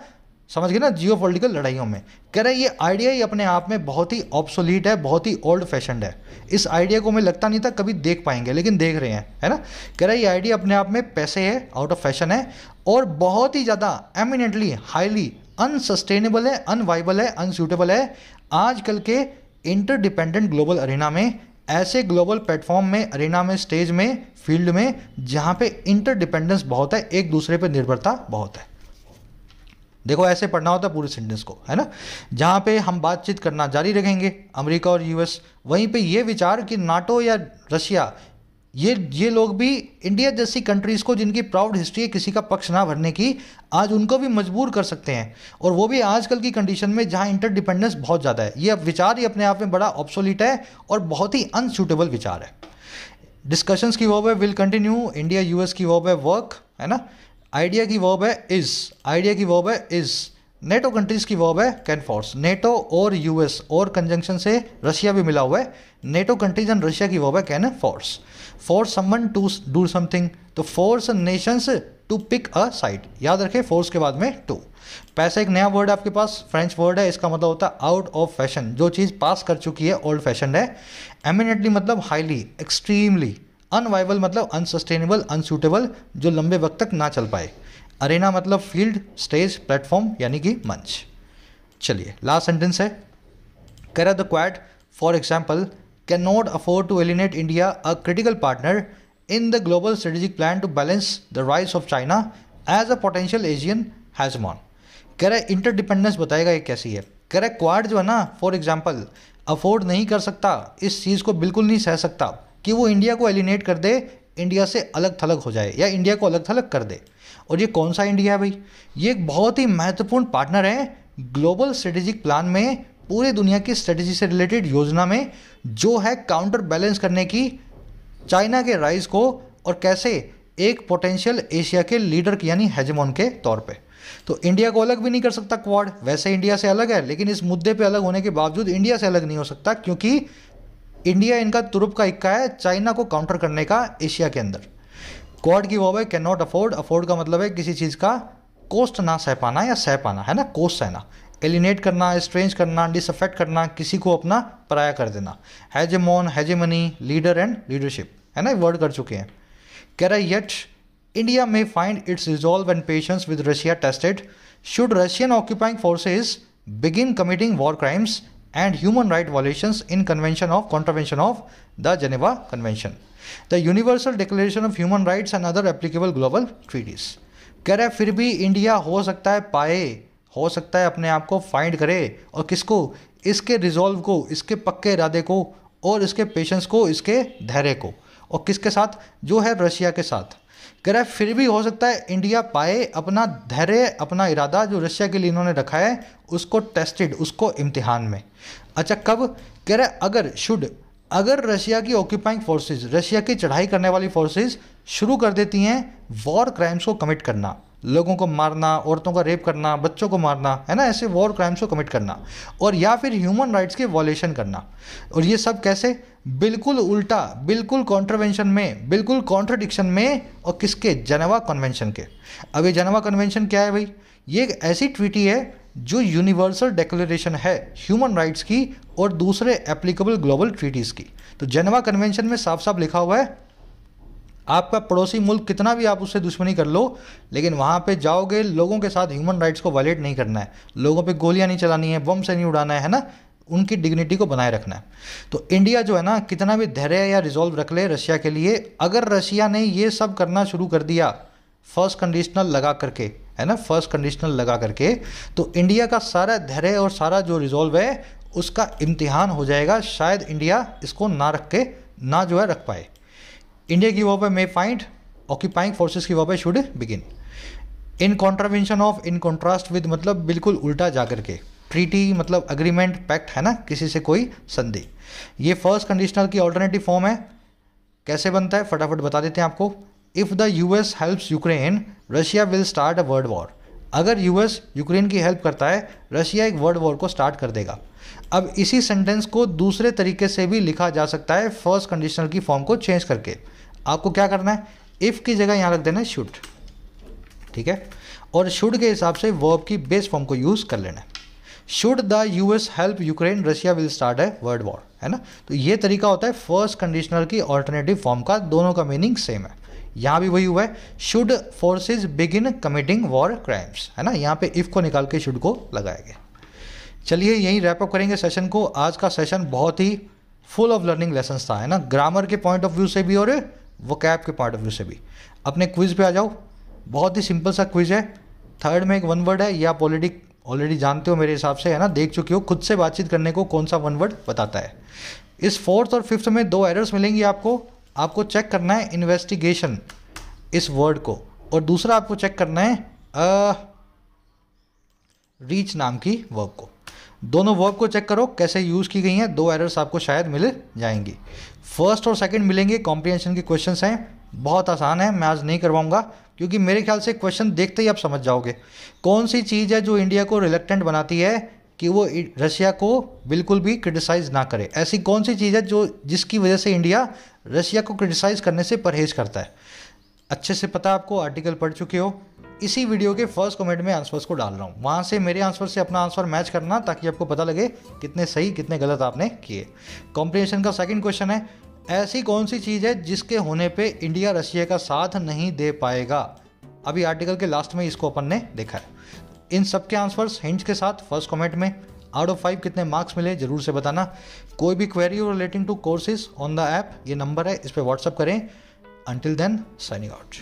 समझ गए ना, जियोपॉलिटिकल लड़ाइयों में। कह रहे ये आइडिया ही अपने आप में बहुत ही ऑब्सोलीट है, बहुत ही ओल्ड फैशनड है। इस आइडिया को हमें लगता नहीं था कभी देख पाएंगे, लेकिन देख रहे हैं, है ना। कह रहे ये आइडिया अपने आप में पैसे है, आउट ऑफ फैशन है, और बहुत ही ज़्यादा एमिनेंटली हाईली अनसस्टेनेबल है, अनवाइबल है, अनसूटेबल है आजकल के इंटरडिपेंडेंट ग्लोबल अरेना में, ऐसे ग्लोबल प्लेटफॉर्म में, अरेना में, स्टेज में, फील्ड में, जहाँ पे इंटरडिपेंडेंस बहुत है, एक दूसरे पर निर्भरता बहुत है। देखो ऐसे पढ़ना होता है पूरे सेंटेंस को, है ना। जहाँ पे हम बातचीत करना जारी रखेंगे अमेरिका और यूएस, वहीं पे ये विचार कि नाटो या रशिया, ये लोग भी इंडिया जैसी कंट्रीज़ को, जिनकी प्राउड हिस्ट्री है किसी का पक्ष ना भरने की, आज उनको भी मजबूर कर सकते हैं, और वो भी आजकल की कंडीशन में जहाँ इंटरडिपेंडेंस बहुत ज़्यादा है। ये विचार ही अपने आप में बड़ा ऑब्सोलीट है और बहुत ही अनसूटेबल विचार है। डिस्कशंस की वर्ब है विल कंटिन्यू, इंडिया यूएस की वर्ब है वर्क, है ना। आइडिया की वर्ब है इज, आइडिया की वर्ब है इज। नेटो कंट्रीज की वर्ब है कैन फोर्स, नेटो और यूएस और कंजंक्शन से रशिया भी मिला हुआ है, नेटो कंट्रीज एंड रशिया की वर्ब है can force. Force someone to do something, तो force nations to pick a side, याद रखें फोर्स के बाद में टू। पैसा एक नया वर्ड आपके पास, फ्रेंच वर्ड है, इसका मतलब होता है आउट ऑफ फैशन, जो चीज़ पास कर चुकी है, ओल्ड फैशन है। एमिनेंटली मतलब हाईली, एक्सट्रीमली। अनवाइबल मतलब अनसस्टेनेबल, अनसूटेबल, जो लंबे वक्त तक ना चल पाए। अरेना मतलब फील्ड, स्टेज, प्लेटफॉर्म यानी कि मंच। चलिए लास्ट सेंटेंस है, कह रहा the Quad for example can not afford to alienate India a critical partner in the global strategic plan to balance the rise of China as a potential Asian hegemon. कह रहा है इंटरडिपेंडेंस बताएगा ये कैसी है। कह रहा है क्वाड जो है ना, फॉर एग्जाम्पल, अफोर्ड नहीं कर सकता, इस चीज़ को बिल्कुल नहीं सह सकता कि वो इंडिया को एलिनेट कर दे, इंडिया से अलग थलग हो जाए या इंडिया को अलग थलग कर दे। और ये कौन सा इंडिया है भाई? ये एक बहुत ही महत्वपूर्ण पार्टनर है ग्लोबल स्ट्रेटेजिक प्लान में, पूरे दुनिया की स्ट्रेटेजी से रिलेटेड योजना में, जो है काउंटर बैलेंस करने की चाइना के राइज को और कैसे एक पोटेंशियल एशिया के लीडर की यानी हेजेमोन के तौर पे। तो इंडिया को अलग भी नहीं कर सकता क्वाड, वैसे इंडिया से अलग है, लेकिन इस मुद्दे पे अलग होने के बावजूद इंडिया से अलग नहीं हो सकता, क्योंकि इंडिया इनका तुरुप का इक्का है चाइना को काउंटर करने का एशिया के अंदर। क्वाड की वो है कैन नॉट अफोर्ड, अफोर्ड का मतलब है किसी चीज़ का कोस्ट ना सह पाना या सह पाना, है ना, कोस्ट सहना, एलिनेट करना, स्ट्रेंज करना, डिसअफेक्ट करना, किसी को अपना पराया कर देना। हेजेमोन, हेजेमनी, लीडर एंड लीडरशिप, है ना, वर्ड कर चुके हैं। कह रहा है येट इंडिया में find its resolve and patience with Russia tested should Russian occupying forces begin committing war crimes and human right violations in contravention of the Geneva Convention, the Universal Declaration of Human Rights and other applicable global treaties। कह रहा है फिर भी इंडिया हो सकता है अपने आप को फाइंड करे, और किसको? इसके रिजॉल्व को, इसके पक्के इरादे को, और इसके पेशेंस को, इसके धैर्य को, और किसके साथ? जो है रशिया के साथ। कह रहा है फिर भी हो सकता है इंडिया पाए अपना धैर्य, अपना इरादा जो रशिया के लिए इन्होंने रखा है उसको टेस्टेड, उसको इम्तिहान में। अच्छा कब? कह रहा है अगर रशिया की ऑक्यूपाइंग फोर्सेस, रशिया की चढ़ाई करने वाली फोर्सेस शुरू कर देती हैं वॉर क्राइम्स को कमिट करना, लोगों को मारना, औरतों का रेप करना, बच्चों को मारना, है ना, ऐसे वॉर क्राइम्स को कमिट करना, और या फिर ह्यूमन राइट्स के वॉलेशन करना। और ये सब कैसे? बिल्कुल उल्टा, बिल्कुल कॉन्ट्रवेंशन में, बिल्कुल कॉन्ट्रडिक्शन में, और किसके? जेनेवा कन्वेंशन के। अब ये जेनेवा कन्वेंशन क्या है भाई? ये एक ऐसी ट्रीटी है जो यूनिवर्सल डिक्लेरेशन है ह्यूमन राइट्स की और दूसरे एप्लीकेबल ग्लोबल ट्रीटीज़ की। तो जेनेवा कन्वेंशन में साफ साफ लिखा हुआ है आपका पड़ोसी मुल्क कितना भी आप उससे दुश्मनी कर लो, लेकिन वहाँ पे जाओगे लोगों के साथ ह्यूमन राइट्स को वायलेट नहीं करना है, लोगों पे गोलियाँ नहीं चलानी है, बम से नहीं उड़ाना है ना, उनकी डिग्निटी को बनाए रखना है। तो इंडिया जो है ना कितना भी धैर्य या रिजॉल्व रख ले रशिया के लिए, अगर रशिया ने ये सब करना शुरू कर दिया फर्स्ट कंडीशनल लगा करके, है ना, फर्स्ट कंडीशनल लगा करके, तो इंडिया का सारा धैर्य और सारा जो रिजॉल्व है उसका इम्तिहान हो जाएगा। शायद इंडिया इसको ना रख के ना जो है रख पाए। इंडिया की वॉर पे मे फाइंड ऑक्यूपाइंग फोर्सेस की वॉर पे should begin in contravention of, in contrast with मतलब बिल्कुल उल्टा जाकर के, ट्रीटी मतलब अग्रीमेंट, पैक्ट, है ना, किसी से कोई संधि। ये फर्स्ट कंडीशनल की ऑल्टरनेटिव फॉर्म है। कैसे बनता है फटाफट बता देते हैं आपको। If the US helps Ukraine Russia will start a world war. अगर यूएस यूक्रेन की हेल्प करता है रशिया एक वर्ल्ड वॉर को स्टार्ट कर देगा। अब इसी सेंटेंस को दूसरे तरीके से भी लिखा जा सकता है फर्स्ट कंडीशनल की फॉर्म को चेंज करके। आपको क्या करना है, इफ़ की जगह यहाँ रख देना है शुड, ठीक है, और शुड के हिसाब से वर्ब की बेस फॉर्म को यूज़ कर लेना है। Should the US help Ukraine Russia will start a world war, है ना। तो ये तरीका होता है फर्स्ट कंडीशनल की ऑल्टरनेटिव फॉर्म का, दोनों का मीनिंग सेम है। यहाँ भी वही हुआ है, should forces begin committing war crimes, है ना, यहाँ पे इफ़ को निकाल के शुड को लगाया गया। चलिए यहीं रैप अप करेंगे सेशन को। आज का सेशन बहुत ही फुल ऑफ लर्निंग लेसन्स था, है ना, ग्रामर के पॉइंट ऑफ व्यू से भी और वोकैब के पॉइंट ऑफ व्यू से भी। अपने क्विज पे आ जाओ, बहुत ही सिंपल सा क्विज है। थर्ड में एक वन वर्ड है, ये आप ऑलरेडी जानते हो मेरे हिसाब से, है ना, देख चुके हो। खुद से बातचीत करने को कौन सा वन वर्ड बताता है। इस फोर्थ और फिफ्थ में 2 एरर्स मिलेंगी आपको चेक करना है इन्वेस्टिगेशन इस वर्ड को, और दूसरा आपको चेक करना है रीच नाम की वर्ब को। दोनों वर्ब को चेक करो कैसे यूज़ की गई हैं, 2 एरर्स आपको शायद मिल जाएंगी। फर्स्ट और सेकंड मिलेंगे, कॉम्प्रिहेंशन के क्वेश्चंस हैं, बहुत आसान है, मैं आज नहीं करवाऊंगा क्योंकि मेरे ख्याल से क्वेश्चन देखते ही आप समझ जाओगे कौन सी चीज़ है जो इंडिया को रिलेक्टेंट बनाती है कि वो रशिया को बिल्कुल भी क्रिटिसाइज़ ना करे। ऐसी कौन सी चीज़ है जिसकी वजह से इंडिया रशिया को क्रिटिसाइज़ करने से परहेज करता है। अच्छे से पता आपको, आर्टिकल पढ़ चुके हो। इसी वीडियो के फर्स्ट कमेंट में आंसर्स को डाल रहा हूँ, वहाँ से मेरे आंसर से अपना आंसर मैच करना ताकि आपको पता लगे कितने सही कितने गलत आपने किए। कॉम्प्रिहेंशन का सेकंड क्वेश्चन है, ऐसी कौन सी चीज़ है जिसके होने पे इंडिया रशिया का साथ नहीं दे पाएगा। अभी आर्टिकल के लास्ट में इसको अपन ने देखा है। इन सब के आंसर्स हिंट्स के साथ फर्स्ट कमेंट में आउट ऑफ 5 कितने मार्क्स मिले जरूर से बताना। कोई भी query relating to courses on the app, ये नंबर है, इस पर व्हाट्सअप करें। Until then, signing out.